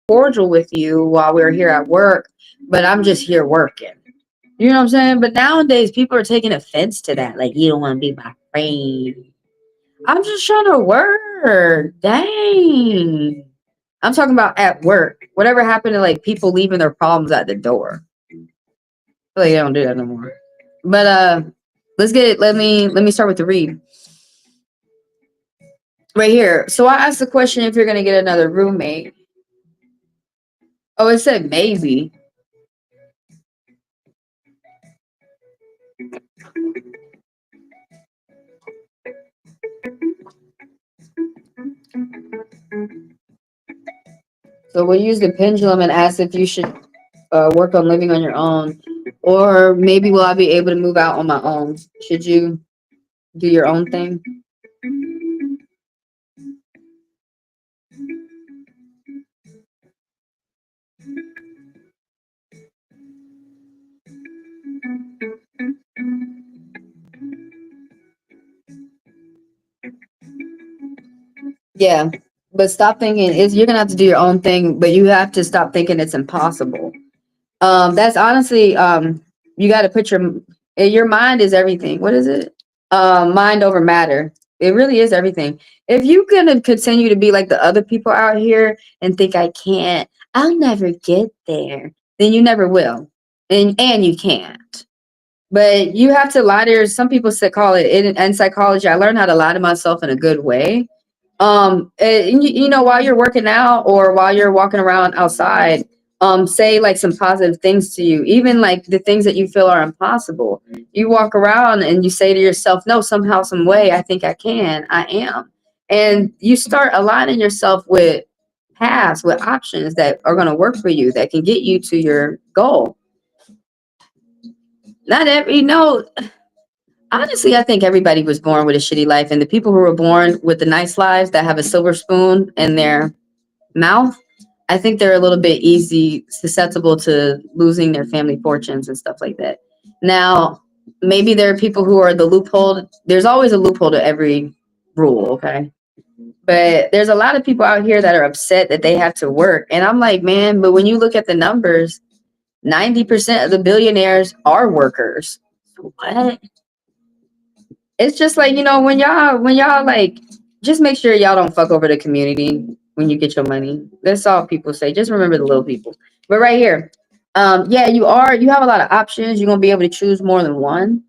cordial with you while we're here at work, but I'm just here working. You know what I'm saying? But nowadays, people are taking offense to that. Like, you don't want to be my friend. I'm just trying to work. Dang. I'm talking about at work. Whatever happened to like people leaving their problems at the door? I feel like they don't do that no more. But let's get it. Let me start with the read. Right here. So I asked the question if you're gonna get another roommate. Oh, it said maybe. So we'll use the pendulum and ask if you should work on living on your own, or maybe will I be able to move out on my own? Should you do your own thing? Yeah, but stop thinking is you're gonna have to do your own thing, but you have to stop thinking it's impossible. That's honestly, you got to put your mind is everything. What is it? Mind over matter. It really is everything. If you gonna continue to be like the other people out here and think I can't, I'll never get there, then you never will, and you can't. But you have to lie to some people call it in psychology. I learned how to lie to myself in a good way. You know, while you're working out or while you're walking around outside, say like some positive things to you, even like the things that you feel are impossible. You walk around and you say to yourself, no, somehow, some way, I think I can, I am. And you start aligning yourself with paths, with options that are going to work for you, that can get you to your goal. Not every, no, honestly, I think everybody was born with a shitty life. And the people who were born with the nice lives that have a silver spoon in their mouth, I think they're a little bit susceptible to losing their family fortunes and stuff like that. Now, maybe there are people who are the loophole. There's always a loophole to every rule, okay? But there's a lot of people out here that are upset that they have to work. And I'm like, man, but when you look at the numbers, 90% of the billionaires are workers. What? It's just like, you know, when y'all like, just make sure y'all don't fuck over the community when you get your money. That's all people say. Just remember the little people. But right here, yeah, you have a lot of options. You're gonna be able to choose more than one.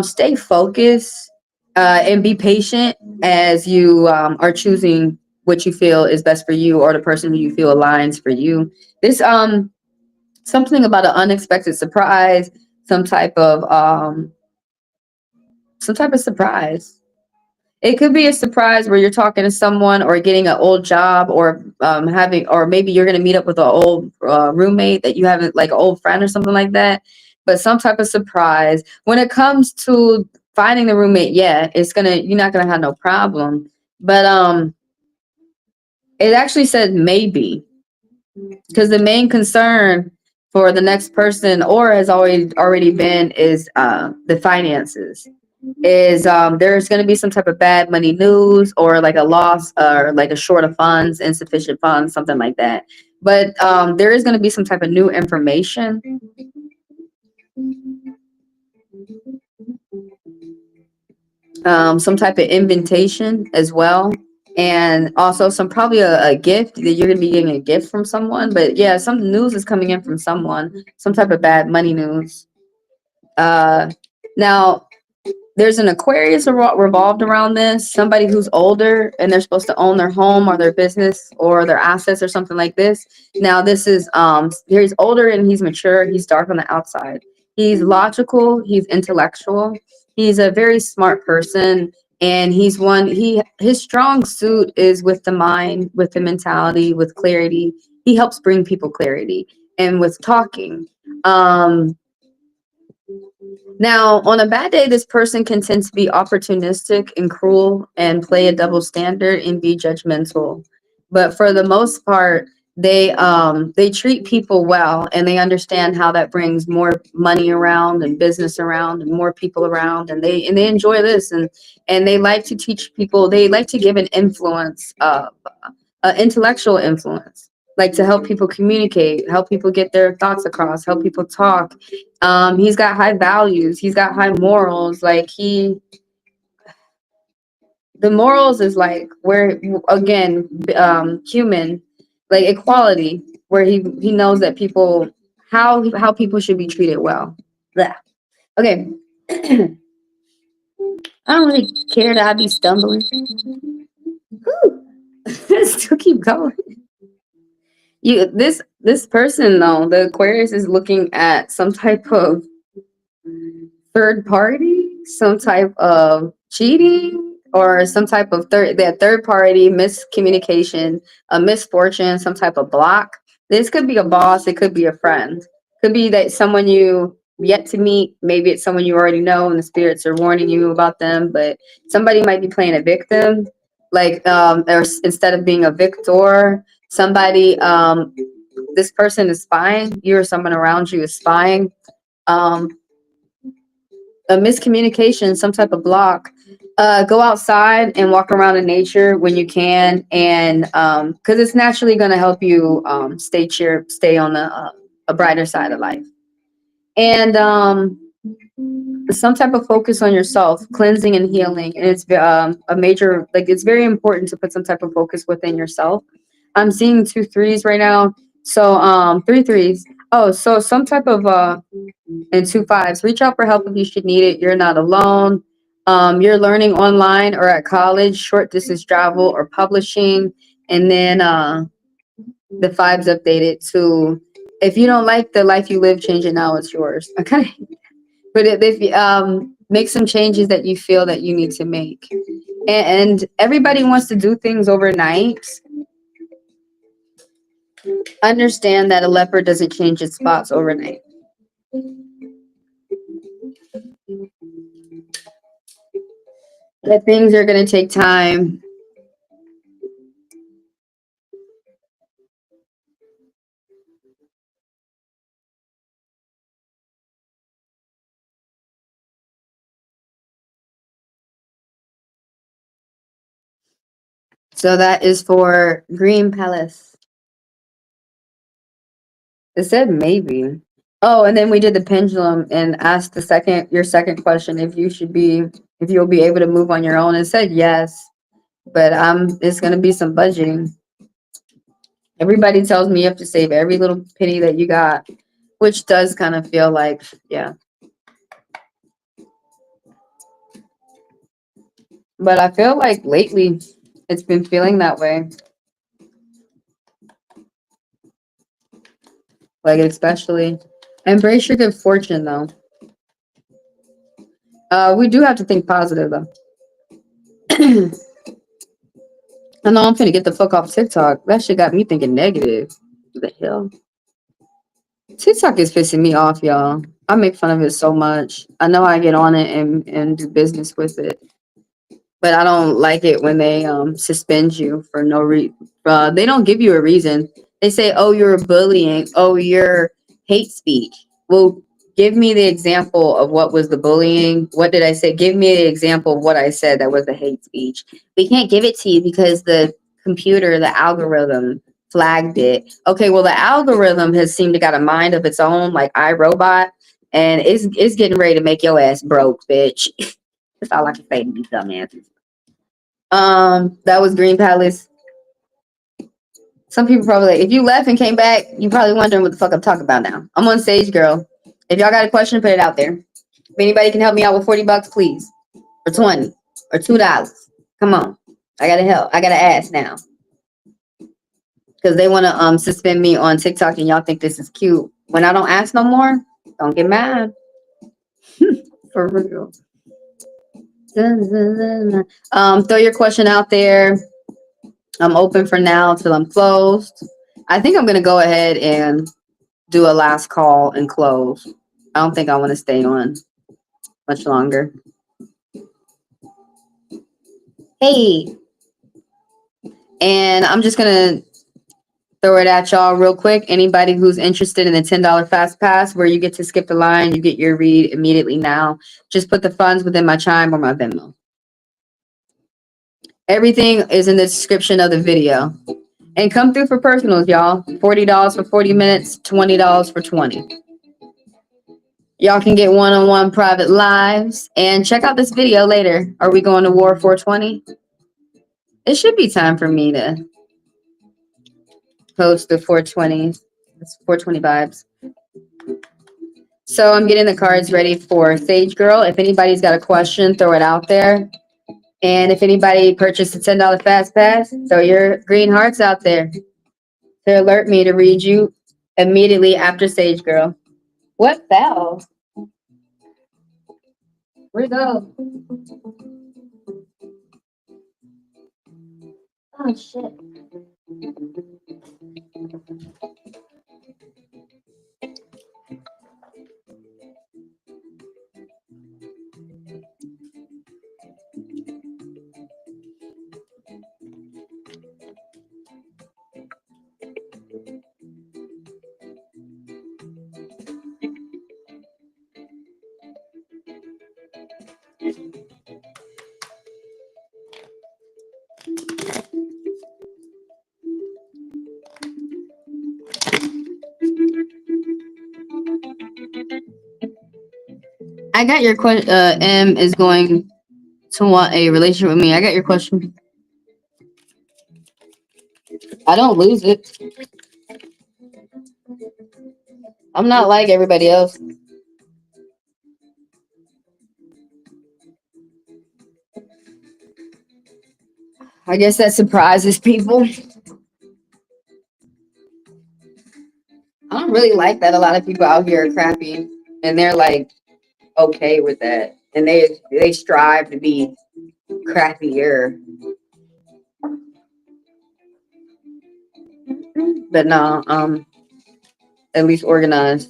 Stay focused and be patient as you are choosing what you feel is best for you or the person who you feel aligns for you. This something about an unexpected surprise, some type of surprise. It could be a surprise where you're talking to someone or getting an old job or having, or maybe you're going to meet up with an old roommate that you haven't, like an old friend or something like that. But some type of surprise. When it comes to finding the roommate, yeah, you're not gonna have no problem. But it actually said maybe, because the main concern for the next person or has already been is the finances. Is there's going to be some type of bad money news or like a loss or like a short of funds, insufficient funds, something like that. But there is going to be some type of new information. Some type of invitation as well. And also some probably a gift that you're going to be getting a gift from someone. But yeah, some news is coming in from someone, some type of bad money news. Now, there's an Aquarius revolved around this. Somebody who's older and they're supposed to own their home or their business or their assets or something like this. Now this is he's older and he's mature. He's dark on the outside. He's logical. He's intellectual. He's a very smart person. And his strong suit is with the mind, with the mentality, with clarity. He helps bring people clarity and with talking. Now, on a bad day, this person can tend to be opportunistic and cruel and play a double standard and be judgmental. But for the most part, they treat people well and they understand how that brings more money around and business around and more people around, and they enjoy this, and they like to teach people. They like to give an influence, intellectual influence. like to help people communicate, help people get their thoughts across, help people talk. He's got high values. He's got high morals. Like the morals is like where, again, human, like equality, where he knows that people, how people should be treated well. Blah. Okay. I don't really care that I be stumbling. Still keep going. This person though, the Aquarius is looking at some type of third party, some type of cheating, or some type of third party miscommunication, a misfortune, some type of block. This could be a boss, it could be a friend, could be that someone you yet to meet, maybe it's someone you already know and the spirits are warning you about them, but somebody might be playing a victim, like or instead of being a victor, somebody this person is spying, you or someone around you is spying. um a miscommunication, some type of block. Go outside and walk around in nature when you can, and because it's naturally going to help you stay on a brighter side of life. And some type of focus on yourself, cleansing and healing, and it's a major, like it's very important to put some type of focus within yourself. I'm seeing 2 3s right now, so 3 3s. Oh, so some type of and 2 5s. Reach out for help if you should need it. You're not alone. You're learning online or at college, short distance travel or publishing. And then the 5s updated to, if you don't like the life you live, change it now. It's yours. Okay. But if you make some changes that you feel that you need to make. And everybody wants to do things overnight. Understand that a leopard doesn't change its spots overnight. That things are going to take time. So that is for Green Palace. It said maybe. Oh, and then we did the pendulum and asked your second question, if you'll be able to move on your own. It said yes, but it's gonna be some budgeting. Everybody tells me you have to save every little penny that you got, which does kind of feel like, yeah. But I feel like lately it's been feeling that way. Like especially embrace your good fortune though. We do have to think positive though. I know I'm finna get the fuck off TikTok. That shit got me thinking negative. What the hell? TikTok is pissing me off, y'all. I make fun of it so much. I know I get on it and do business with it, but I don't like it when they suspend you for no reason. They don't give you a reason. They say, "Oh, you're bullying. Oh, you're hate speech." Well, give me the example of what was the bullying. What did I say? Give me the example of what I said that was the hate speech. We can't give it to you because the computer, the algorithm flagged it. Okay, well, the algorithm has seemed to got a mind of its own, like iRobot, and it's getting ready to make your ass broke, bitch. That's all I can say to these dumbasses. That was Green Palace. Some people probably like, if you left and came back, you probably wondering what the fuck I'm talking about now. I'm on stage, girl. If y'all got a question, put it out there. If anybody can help me out with $40, please. Or 20 or $2. Come on. I gotta help. I gotta ask now. Because they wanna suspend me on TikTok and y'all think this is cute. When I don't ask no more, don't get mad. For real. Throw your question out there. I'm open for now till I'm closed. I think I'm gonna go ahead and do a last call and close. I don't think I want to stay on much longer. Hey, and I'm just gonna throw it at y'all real quick. Anybody who's interested in the $10 fast pass where you get to skip the line, you get your read immediately now. Just put the funds within my Chime or my Venmo. Everything is in the description of the video. And come through for personals, y'all. $40 for 40 minutes, $20 for 20. Y'all can get one-on-one private lives. And check out this video later. Are we going to War 420? It should be time for me to post the 420. It's 420 vibes. So I'm getting the cards ready for Sage Girl. If anybody's got a question, throw it out there. And if anybody purchased a $10 Fast Pass, throw your green hearts out there to alert me to read you immediately after Sage Girl. What fell? Where'd it go? Oh, shit. I got your question. M is going to want a relationship with me. I got your question. I don't lose it. I'm not like everybody else. I guess that surprises people. I don't really like that a lot of people out here are crappy and they're like okay with that. And they strive to be crappier. But no, at least organized.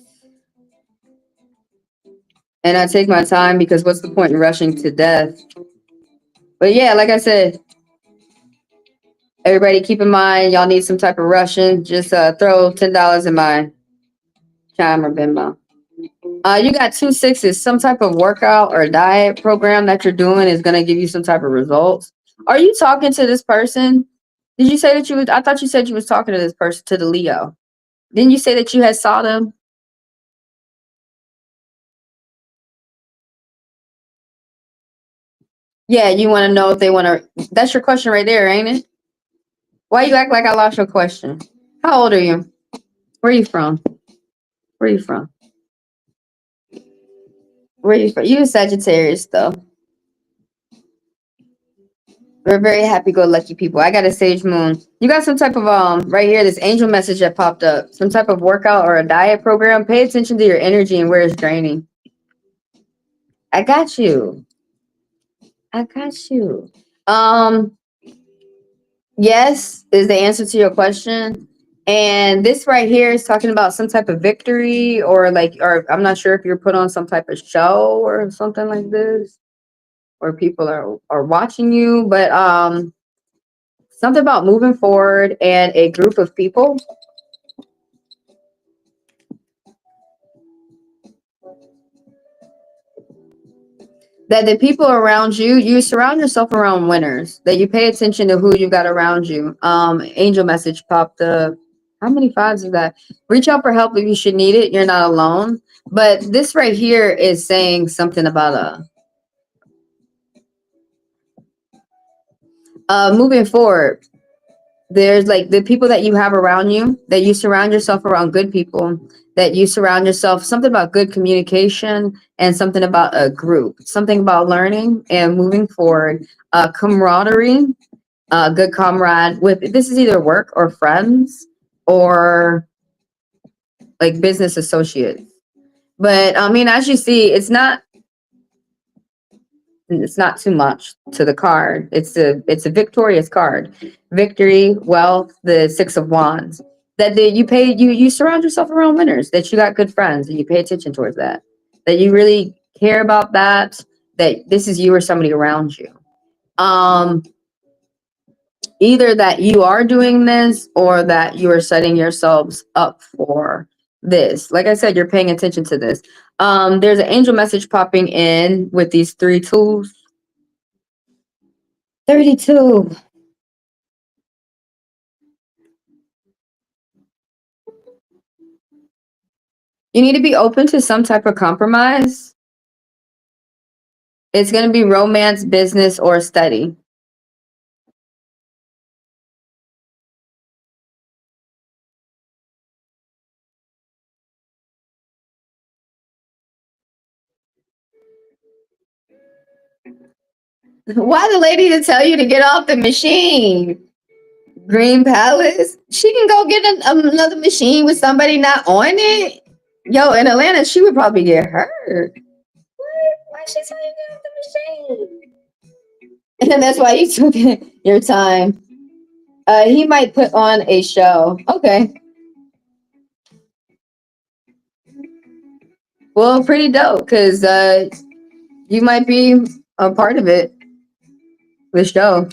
And I take my time because what's the point in rushing to death? But yeah, like I said, everybody keep in mind, y'all need some type of Russian. Just throw $10 in my Chime or Venmo. You got 2 6s. Some type of workout or diet program that you're doing is going to give you some type of results. Are you talking to this person? Did you say that you was? I thought you said you was talking to this person, to the Leo. Didn't you say that you had saw them? Yeah, you want to know if they want to. That's your question right there, ain't it? Why you act like I lost your question? How old are you? Where are you from? Where are you from? Where are you from? You a Sagittarius, though. We're very happy-go-lucky people. I got a Sage Moon. You got some type of right here, this angel message that popped up. Some type of workout or a diet program. Pay attention to your energy and where it's draining. I got you. I got you. Yes is the answer to your question. And this right here is talking about some type of victory or I'm not sure if you're put on some type of show or something like this, or people are watching you, but something about moving forward and a group of people. That the people around you, you surround yourself around winners, that you pay attention to who you got around you. Angel message popped up. How many fives is that? Reach out for help if you should need it. You're not alone. But this right here is saying something about moving forward. There's like the people that you have around you, that you surround yourself around good people, that you surround yourself, something about good communication and something about a group, something about learning and moving forward, camaraderie, good comrade with, this is either work or friends or like business associates. But I mean, as you see, it's not too much to the card. It's a victorious card. Victory, wealth, the 6 of Wands. That you surround yourself around winners, that you got good friends and you pay attention towards that. That you really care about that this is you or somebody around you. Either that you are doing this or that you are setting yourselves up for this. Like I said, you're paying attention to this. There's an angel message popping in with these 3 tools. 32. You need to be open to some type of compromise. It's going to be romance, business, or study. Why the lady to tell you to get off the machine? Green Palace? She can go get another machine with somebody not on it. Yo, in Atlanta, she would probably get hurt. What? Why she telling you to get off the machine? And that's why you took your time. He might put on a show. Okay. Well, pretty dope, because you might be a part of it, the show.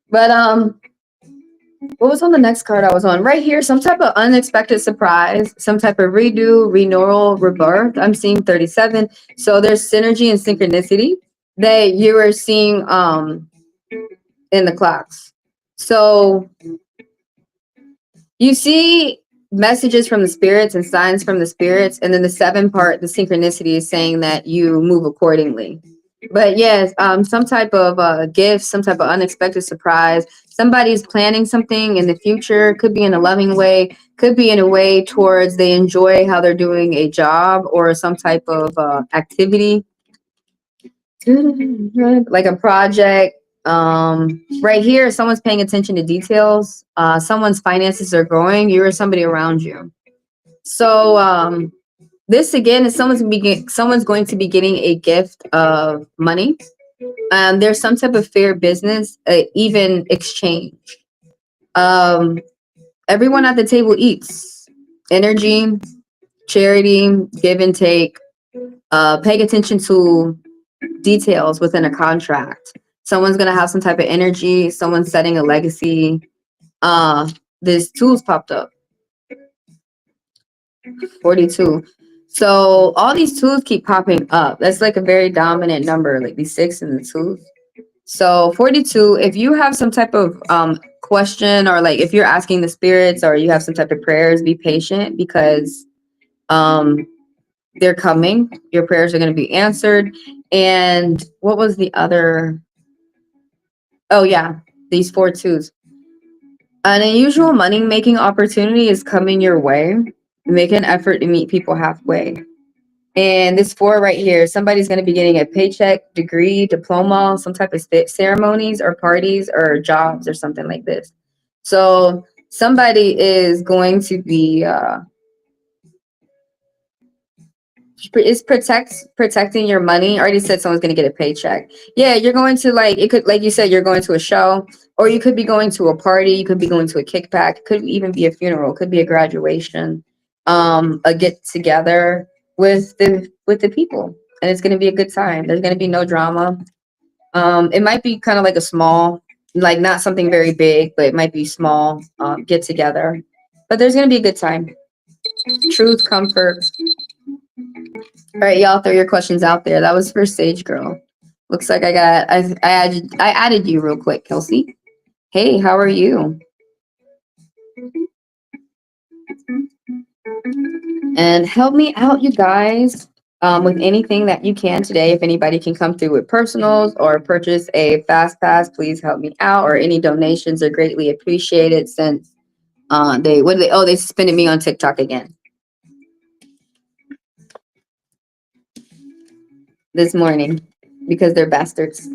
But what was on the next card I was on? Right here, some type of unexpected surprise, some type of redo, renewal, rebirth. I'm seeing 37. So there's synergy and synchronicity that you are seeing in the clocks. So you see messages from the spirits and signs from the spirits, and then the 7 part, the synchronicity, is saying that you move accordingly. But yes, some type of gift, some type of unexpected surprise. Somebody's planning something in the future. Could be in a loving way. Could be in a way towards they enjoy how they're doing a job or some type of activity, like a project. Right here, someone's paying attention to details. Someone's finances are growing. You or somebody around you. So this again is someone's going to be getting a gift of money. There's some type of fair business, even exchange. Um, everyone at the table eats. Energy, charity, give and take. Paying attention to details within a contract. Someone's gonna have some type of energy. Someone's setting a legacy. This tools popped up. 42. So all these tools keep popping up. That's like a very dominant number, like these 6 and the 2. So 42, if you have some type of question, or like if you're asking the spirits or you have some type of prayers, be patient, because they're coming. Your prayers are going to be answered. And what was the other? Oh yeah, these 4 twos. An unusual money making opportunity is coming your way. Make an effort to meet people halfway. And this 4 right here, somebody's going to be getting a paycheck, degree, diploma, some type of ceremonies or parties or jobs or something like this. So somebody is going to be protecting your money. I already said someone's going to get a paycheck. Yeah, you're going to, like, it could, like you said, you're going to a show, or you could be going to a party. You could be going to a kickback. It could even be a funeral. It could be a graduation, a get together with the people, and it's going to be a good time. There's going to be no drama. It might be kind of like a small, like not something very big, but it might be small get together. But there's going to be a good time. Truth, comfort. All right, y'all, throw your questions out there. That was for Sage Girl. Looks like I added you real quick, Kelsey. Hey, how are you? And help me out, you guys, with anything that you can today. If anybody can come through with personals or purchase a fast pass, please help me out. Or any donations are greatly appreciated, since they suspended me on TikTok again this morning because they're bastards.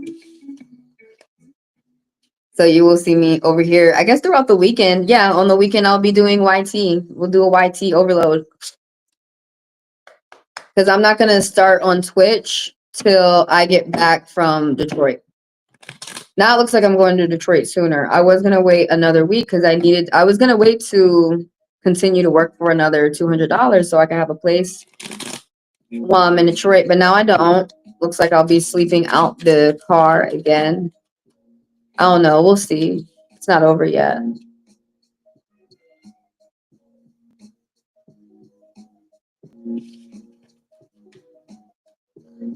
So you will see me over here, I guess, throughout the weekend. Yeah, on the weekend I'll be doing YT. We'll do a YT overload, because I'm not gonna start on Twitch till I get back from Detroit. Now it looks like I'm going to Detroit sooner. I was gonna wait another week because I was gonna wait to continue to work for another $200 so I can have a place while I'm in Detroit. But now I don't. Looks like I'll be sleeping out the car again. I don't know. We'll see. It's not over yet.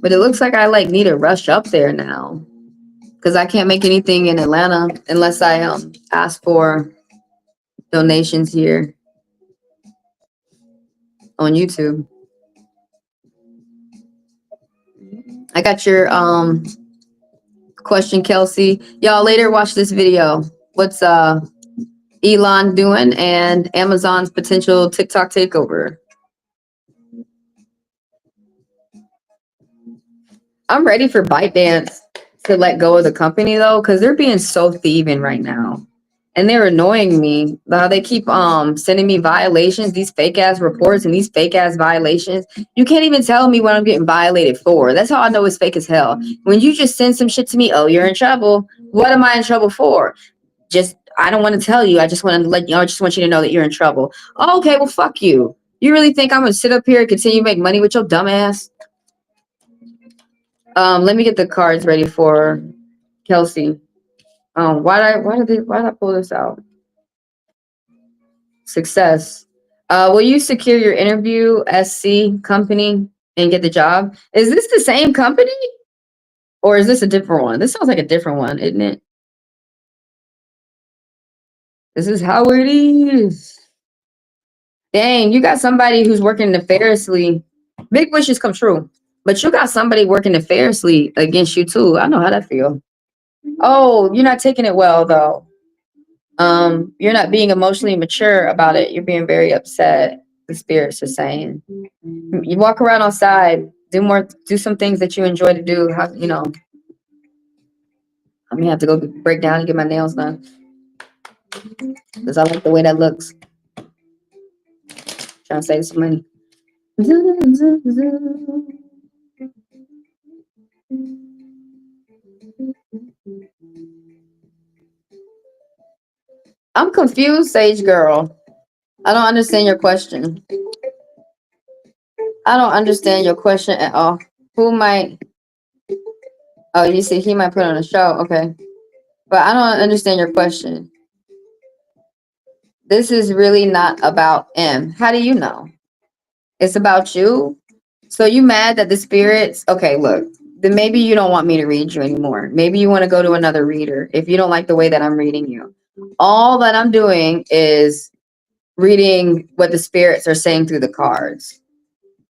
But it looks like I need to rush up there now, because I can't make anything in Atlanta unless I ask for donations here on YouTube. I got your question, Kelsey. Y'all later watch this video. What's Elon doing and Amazon's potential TikTok takeover? I'm ready for ByteDance to let go of the company though, because they're being so thieving right now. And they're annoying me. They keep sending me violations, these fake ass reports and these fake ass violations. You can't even tell me what I'm getting violated for. That's how I know it's fake as hell. When you just send some shit to me, oh, you're in trouble. What am I in trouble for? Just, I don't want to tell you. I just want to let you know. I just want you to know that you're in trouble. Oh, okay, well, fuck you. You really think I'm gonna sit up here and continue to make money with your dumb ass? Let me get the cards ready for Kelsey. Why did I pull this out? Success. Will you secure your interview SC company and get the job? Is this the same company? Or is this a different one? This sounds like a different one, isn't it? This is how it is. Dang, you got somebody who's working nefariously. Big wishes come true. But you got somebody working nefariously against you too. I know how that feels. Oh, you're not taking it well though. You're not being emotionally mature about it. You're being very upset. The spirits are saying. You walk around outside, do some things that you enjoy to do. How, you know, I'm gonna have to go break down and get my nails done because I like the way that looks. Trying to save some money. I'm confused, Sage Girl. I don't understand your question. I don't understand your question at all. Who might? Oh, you see, he might put on a show. Okay. But I don't understand your question. This is really not about M. How do you know? It's about you. So you mad that the spirits, okay, look, then maybe you don't want me to read you anymore. Maybe you want to go to another reader if you don't like the way that I'm reading you. All that I'm doing is reading what the spirits are saying through the cards.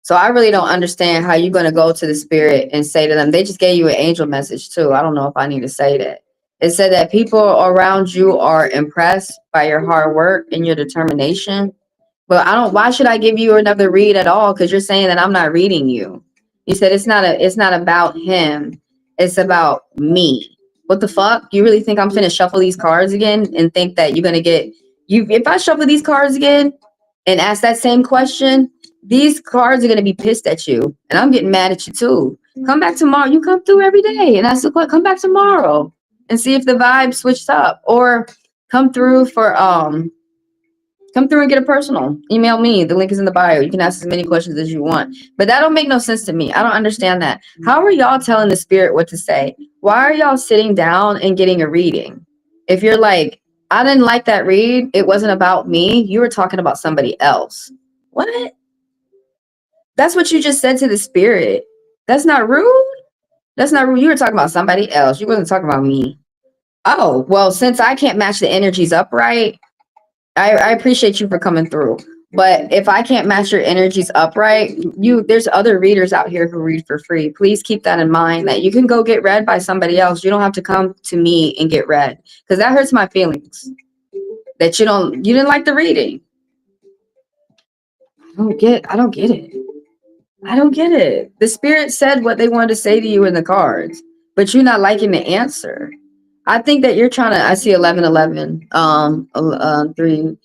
So I really don't understand how you're going to go to the spirit and say to them, they just gave you an angel message too. I don't know if I need to say that. It said that people around you are impressed by your hard work and your determination. But why should I give you another read at all? Because you're saying that I'm not reading you. You said it's not about him. It's about me. What the fuck? You really think I'm finna shuffle these cards again and think that you're gonna get you if I shuffle these cards again and ask that same question, these cards are gonna be pissed at you. And I'm getting mad at you too. Come back tomorrow. You come through every day and ask the question, come back tomorrow and see if the vibe switched up. Or come through for come through and get a personal. Email me. The link is in the bio. You can ask as many questions as you want. But that don't make no sense to me. I don't understand that. How are y'all telling the spirit what to say? Why are y'all sitting down and getting a reading? If you're like, I didn't like that read. It wasn't about me. You were talking about somebody else. What? That's what you just said to the spirit. That's not rude. That's not rude. You were talking about somebody else. You wasn't talking about me. Oh, well, since I can't match the energies up right, I appreciate you for coming through. But if I can't match your energies upright, there's other readers out here who read for free. Please keep that in mind that you can go get read by somebody else. You don't have to come to me and get read because that hurts my feelings that you didn't like the reading. I don't get it. I don't get it. The spirit said what they wanted to say to you in the cards, but you're not liking the answer. I think that you're trying to, I see 1111, 3.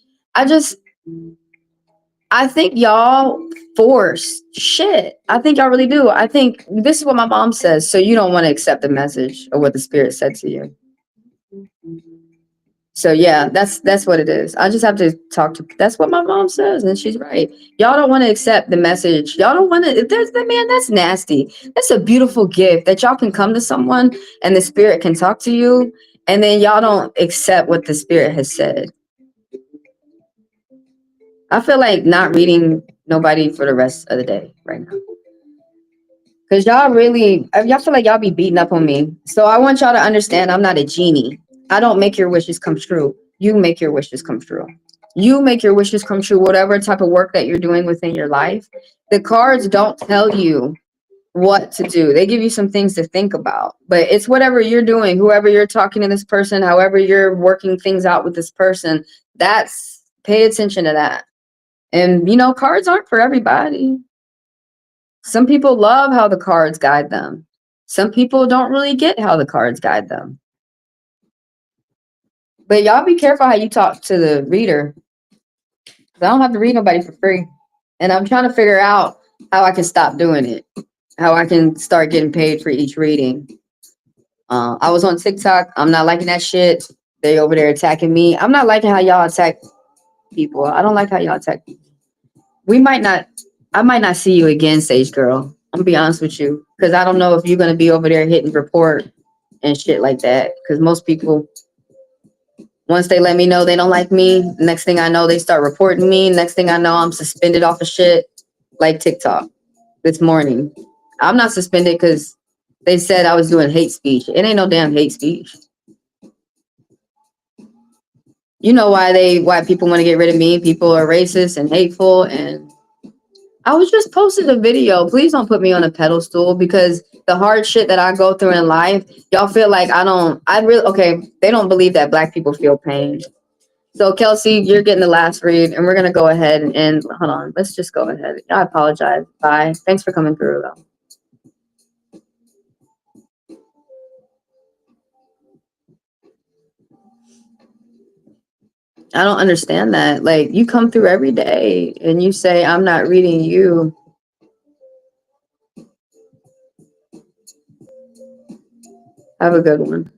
I think y'all force shit. I think y'all really do. I think this is what my mom says. So you don't want to accept the message of what the spirit said to you. So yeah, that's what it is. I just have to that's what my mom says, and she's right. Y'all don't want to accept the message. Y'all don't want to. That's nasty. That's a beautiful gift that y'all can come to someone and the spirit can talk to you, and then y'all don't accept what the spirit has said. I feel like not reading nobody for the rest of the day right now. Because y'all feel like y'all be beating up on me. So I want y'all to understand I'm not a genie. I don't make your wishes come true. You make your wishes come true. You make your wishes come true, whatever type of work that you're doing within your life. The cards don't tell you what to do. They give you some things to think about, but it's whatever you're doing, whoever you're talking to this person, however you're working things out with this person, that's, pay attention to that. And, you know, cards aren't for everybody. Some people love how the cards guide them. Some people don't really get how the cards guide them. But y'all be careful how you talk to the reader. I don't have to read nobody for free. And I'm trying to figure out how I can stop doing it. How I can start getting paid for each reading. I was on TikTok. I'm not liking that shit. They over there attacking me. I'm not liking how y'all attack people. I don't like how y'all attack people. I might not see you again, Sage Girl. I'm gonna be honest with you. Because I don't know if you're gonna be over there hitting report and shit like that. Because most people, once they let me know they don't like me, next thing I know, they start reporting me. Next thing I know, I'm suspended off of shit like TikTok this morning. I'm not suspended because they said I was doing hate speech. It ain't no damn hate speech. You know why people want to get rid of me. People are racist and hateful. And I was just posting a video. Please don't put me on a pedestal, because the hard shit that I go through in life, y'all feel like okay, they don't believe that Black people feel pain. So Kelsey, you're getting the last read, and we're going to go ahead and hold on. Let's just go ahead. I apologize. Bye. Thanks for coming through, though. I don't understand that. Like, you come through every day and you say, I'm not reading you. Have a good one.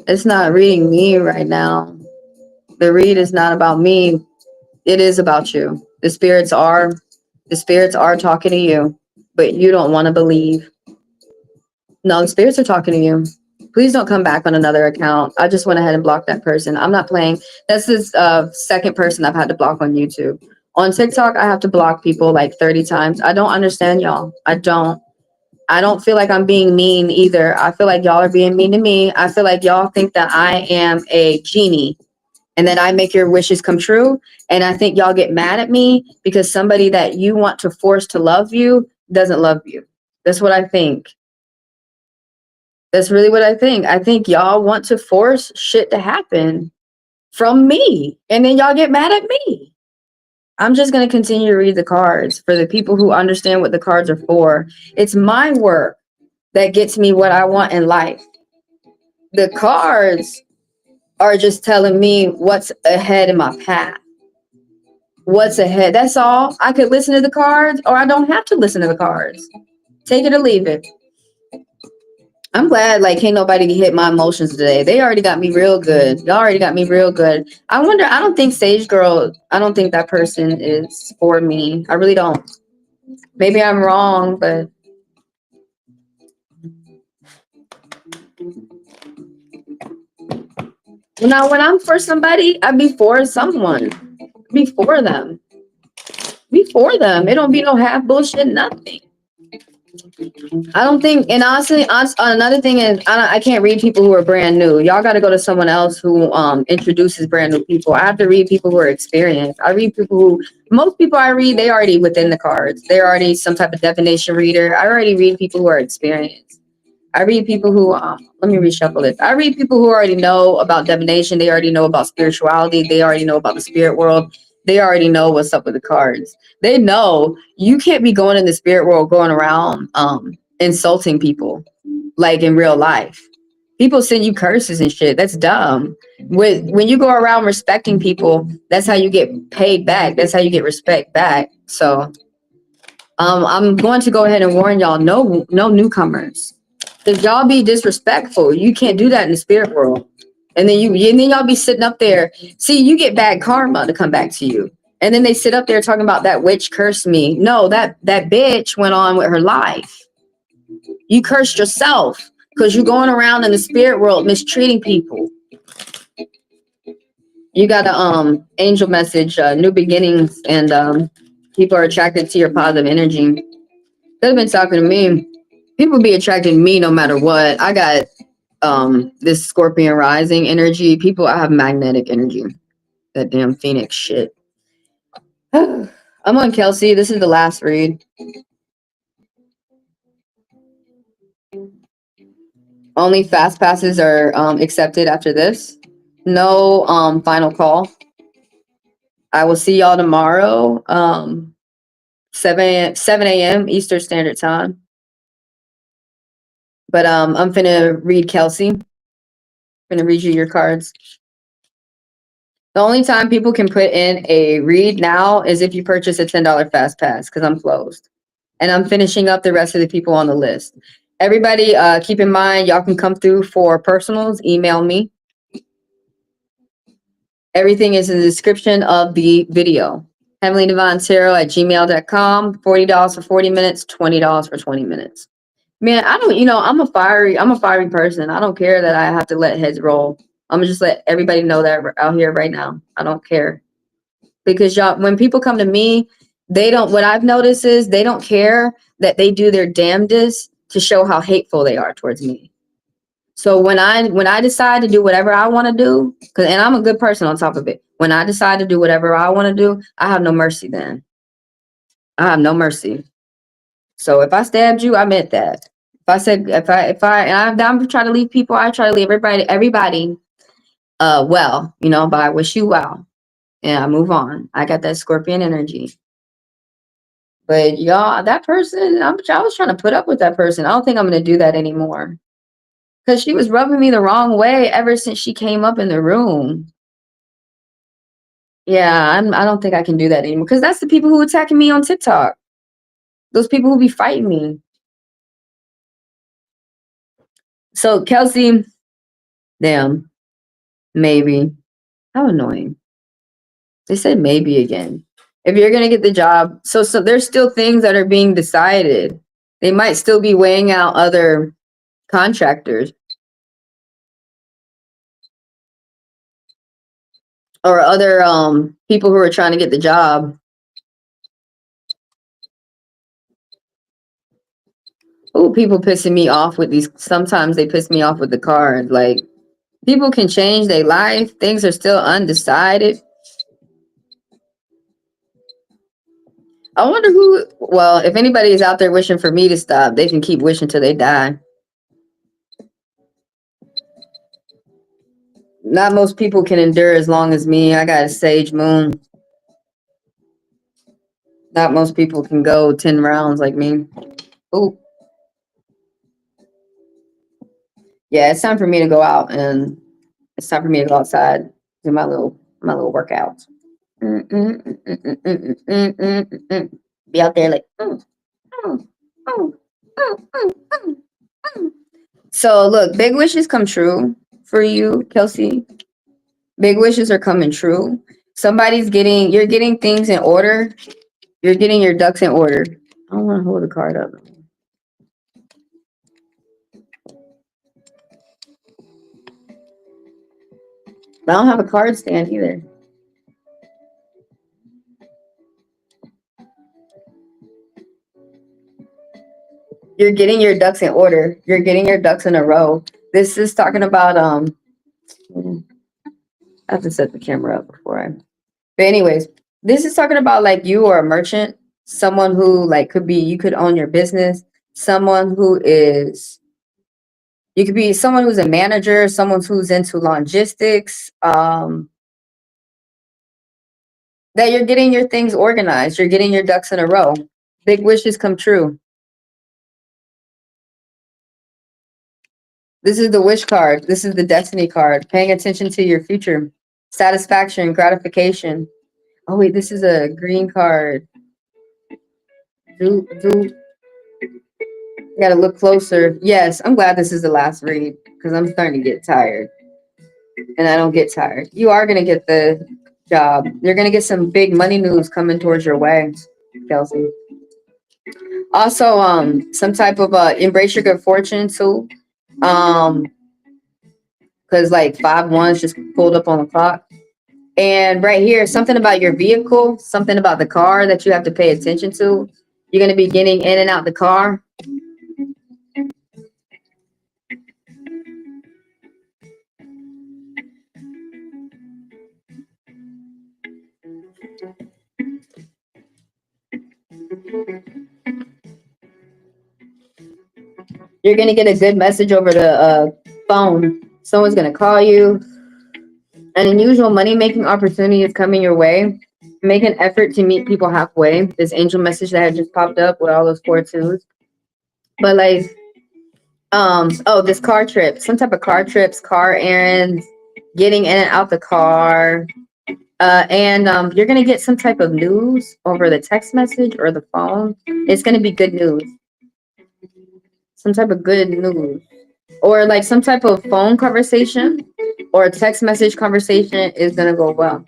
It's not reading me right now. The read is not about me. It is about you. The spirits are talking to you, but you don't want to believe. No, the spirits are talking to you. Please don't come back on another account. I just went ahead and blocked that person. I'm not playing. That's the second person I've had to block on YouTube. On TikTok, I have to block people like 30 times. I don't understand y'all. I don't feel like I'm being mean either. I feel like y'all are being mean to me. I feel like y'all think that I am a genie and that I make your wishes come true. And I think y'all get mad at me because somebody that you want to force to love you doesn't love you. That's what I think. That's really what I think. I think y'all want to force shit to happen from me, and then y'all get mad at me. I'm just going to continue to read the cards for the people who understand what the cards are for. It's my work that gets me what I want in life. The cards are just telling me what's ahead in my path. What's ahead. That's all. I could listen to the cards, or I don't have to listen to the cards. Take it or leave it. I'm glad, like, can't nobody hit my emotions today. They already got me real good. Y'all already got me real good. I wonder, I don't think Sage Girl, I don't think that person is for me. I really don't. Maybe I'm wrong, but now when I'm for somebody, I be for someone. Be for them. Be for them. It don't be no half bullshit, nothing. I don't think, and honestly, another thing is, I can't read people who are brand new. Y'all got to go to someone else who introduces brand new people. I have to read people who are experienced. I read people who, most people I read, they already within the cards. They're already some type of divination reader. I already read people who are experienced. I read people who, let me reshuffle this. I read people who already know about divination. They already know about spirituality. They already know about the spirit world. They already know what's up with the cards. They know you can't be going in the spirit world, going around insulting people like in real life. People send you curses and shit. That's dumb. When you go around respecting people, that's how you get paid back. That's how you get respect back. So I'm going to go ahead and warn y'all, no newcomers. If y'all be disrespectful, you can't do that in the spirit world. And then y'all be sitting up there. See, you get bad karma to come back to you. And then they sit up there talking about that witch cursed me. No, that bitch went on with her life. You cursed yourself because you're going around in the spirit world mistreating people. You got a angel message, new beginnings, and people are attracted to your positive energy. They've been talking to me. People be attracted to me no matter what. I got this Scorpion rising energy. People, I have magnetic energy. That damn Phoenix shit. I'm on Kelsey. This is the last read. Only fast passes are accepted after this. No final call. I will see y'all tomorrow, 7 a.m. Eastern Standard Time. But I'm finna read Kelsey. Finna read you your cards. The only time people can put in a read now is if you purchase a $10 fast pass, because I'm closed. And I'm finishing up the rest of the people on the list. Everybody, keep in mind, y'all can come through for personals. Email me. Everything is in the description of the video. HeavenlyDivineTaro@gmail.com. $40 for 40 minutes, $20 for 20 minutes. Man, I don't, I'm a fiery person. I don't care that I have to let heads roll. I'm gonna just let everybody know that out here right now. I don't care. Because y'all, when people come to me, what I've noticed is they don't care that they do their damnedest to show how hateful they are towards me. So when I decide to do whatever I want to do, and I'm a good person on top of it, when I decide to do whatever I want to do, I have no mercy then. I have no mercy. So if I stabbed you, I meant that. And I'm trying to leave people, I try to leave everybody well, but I wish you well. And I move on. I got that scorpion energy. But y'all, that person, I was trying to put up with that person. I don't think I'm going to do that anymore. Because she was rubbing me the wrong way ever since she came up in the room. Yeah, I don't think I can do that anymore. Because that's the people who attacking me on TikTok. Those people who be fighting me. So, Kelsey, damn, maybe. How annoying. They said maybe again. If you're going to get the job. So there's still things that are being decided. They might still be weighing out other contractors. Or other people who are trying to get the job. Oh, people pissing me off with these. Sometimes they piss me off with the cards. Like, people can change their life. Things are still undecided. I wonder if anybody is out there wishing for me to stop, they can keep wishing till they die. Not most people can endure as long as me. I got a sage moon. Not most people can go 10 rounds like me. Oh. Yeah, it's time for me to go out, and it's time for me to go outside, do my little workouts. Be out there like. So look, big wishes come true for you, Kelsey. Big wishes are coming true. You're getting things in order. You're getting your ducks in order. I don't want to hold the card up. I don't have a card stand either. You're getting your ducks in order. You're getting your ducks in a row. This is talking about I have to set the camera up before I. But anyways, this is talking about like you are a merchant, someone who like you could own your business, someone who is. You could be someone who's a manager, someone who's into logistics. That you're getting your things organized. You're getting your ducks in a row. Big wishes come true. This is the wish card. This is the destiny card. Paying attention to your future. Satisfaction, gratification. Oh, wait, this is a green card. You gotta look closer. Yes, I'm glad this is the last read because I'm starting to get tired. And I don't get tired. You are gonna get the job. You're gonna get some big money news coming towards your way, Kelsey. Also, some type of embrace your good fortune too. Because like 5 1s just pulled up on the clock. And right here, something about your vehicle, something about the car that you have to pay attention to. You're going to be getting in and out the car. You're going to get a good message over the phone. Someone's going to call you. An unusual money-making opportunity is coming your way. Make an effort to meet people halfway. This angel message that had just popped up with all those 4 twos. But like, oh, this car trip, some type of car trips, car errands, getting in and out the car. And you're going to get some type of news over the text message or the phone. It's going to be good news. Some type of good news. Or like some type of phone conversation or a text message conversation is going to go well.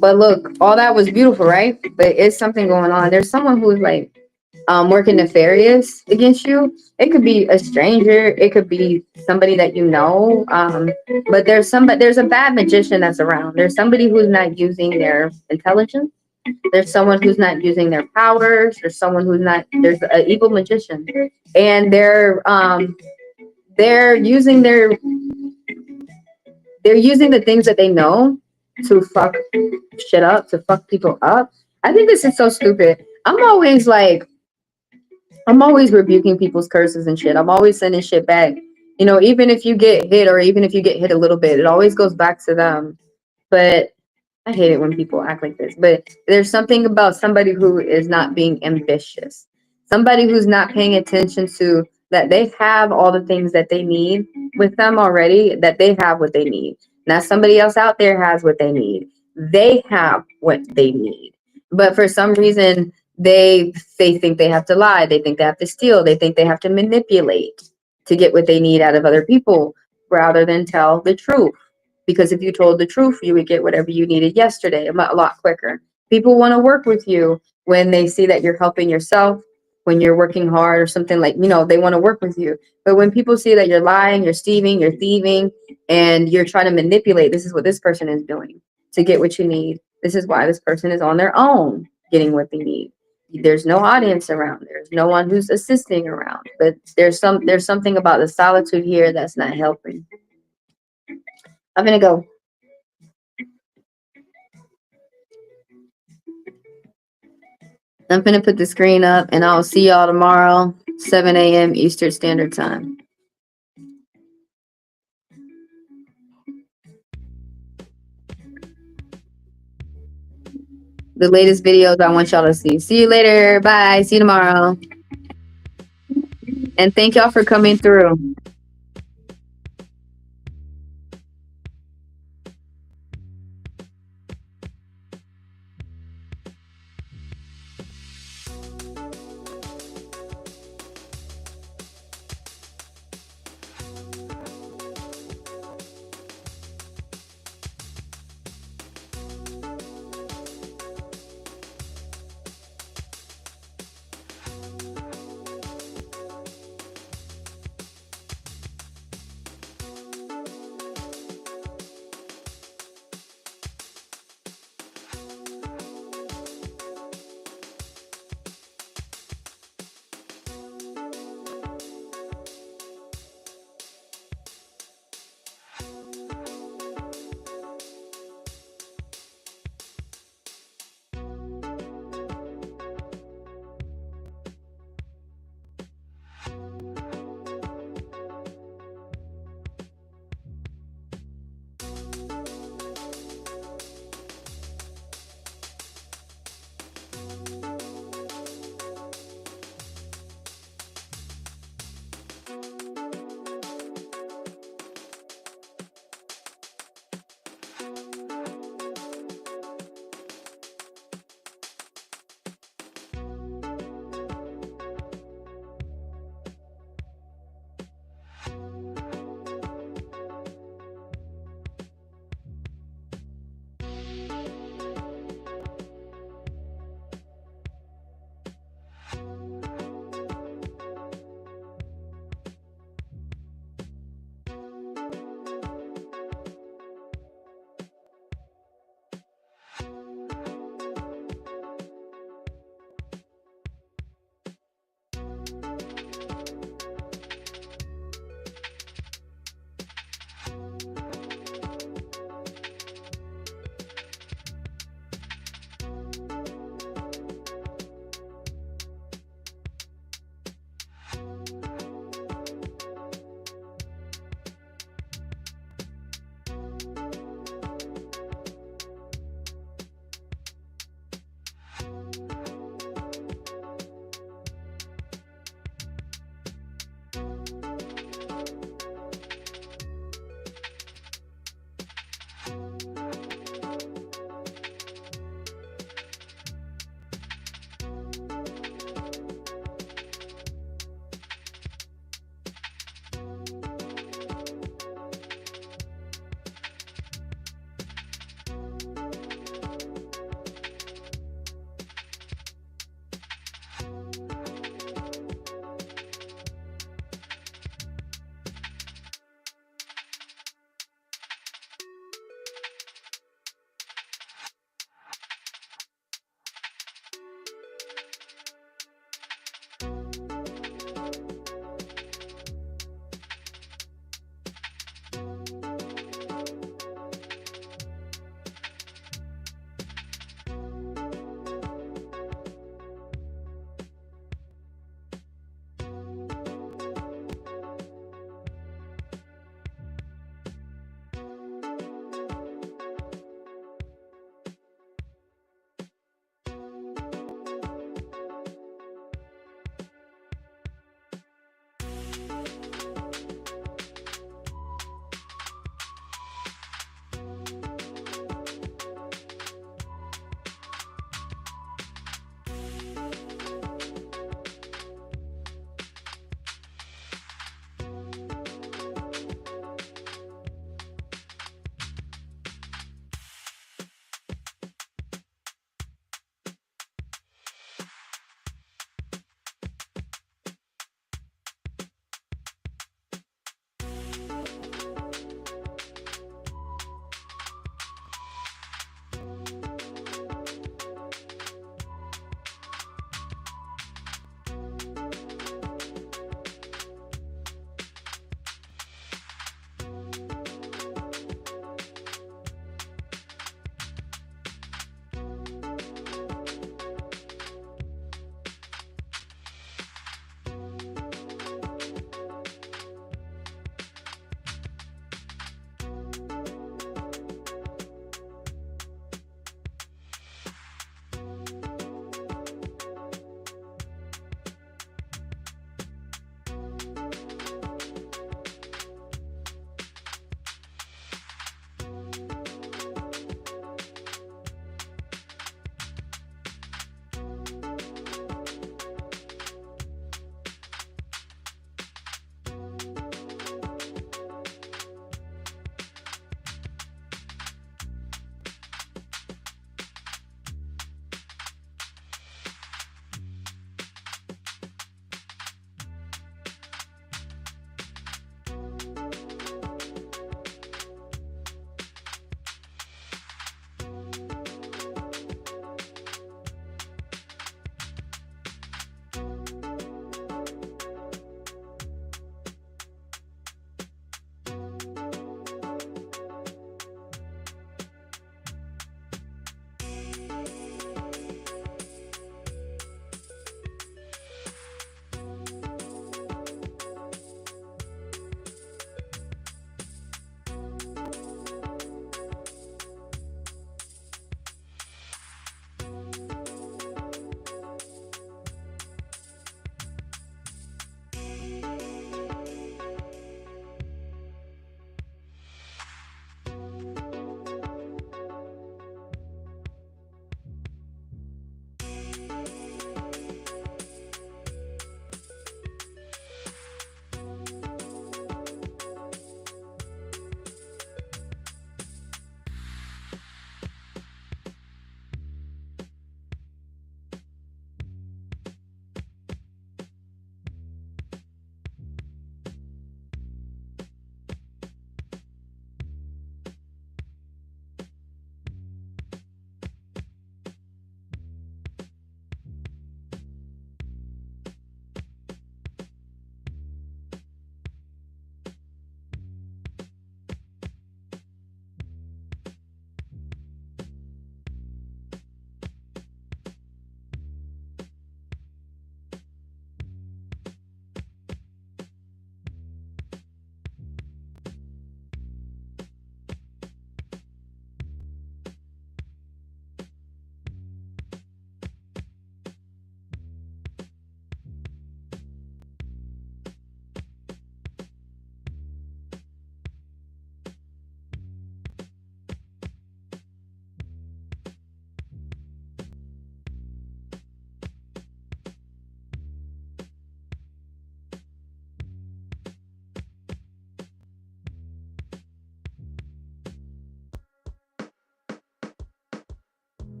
But look, all that was beautiful, right? But it's something going on. There's someone who's like working nefarious against you. It could be a stranger. It could be somebody that you know. But there's a bad magician that's around. There's somebody who's not using their intelligence. There's someone who's not using their powers. There's someone who's not. There's an evil magician, and they're using the things that they know to fuck shit up, to fuck people up. I think this is so stupid. I'm always rebuking people's curses and shit. I'm always sending shit back. You know, even if you get hit or even if you get hit a little bit, it always goes back to them. But I hate it when people act like this. But there's something about somebody who is not being ambitious. Somebody who's not paying attention to that they have all the things that they need with them already, that they have what they need. Now somebody else out there has what they need. They have what they need. But for some reason, they think they have to lie. They think they have to steal. They think they have to manipulate to get what they need out of other people rather than tell the truth. Because if you told the truth, you would get whatever you needed yesterday a lot quicker. People want to work with you when they see that you're helping yourself, when you're working hard or something like, they want to work with you. But when people see that you're lying, you're stealing, you're thieving, and you're trying to manipulate, this is what this person is doing to get what you need. This is why this person is on their own getting what they need. There's no audience around. There's no one who's assisting around. But there's something about the solitude here that's not helping. I'm gonna go. I'm gonna put the screen up, and I'll see y'all tomorrow, 7 a.m. Eastern Standard Time. The latest videos I want y'all to see. See you later. Bye. See you tomorrow. And thank y'all for coming through.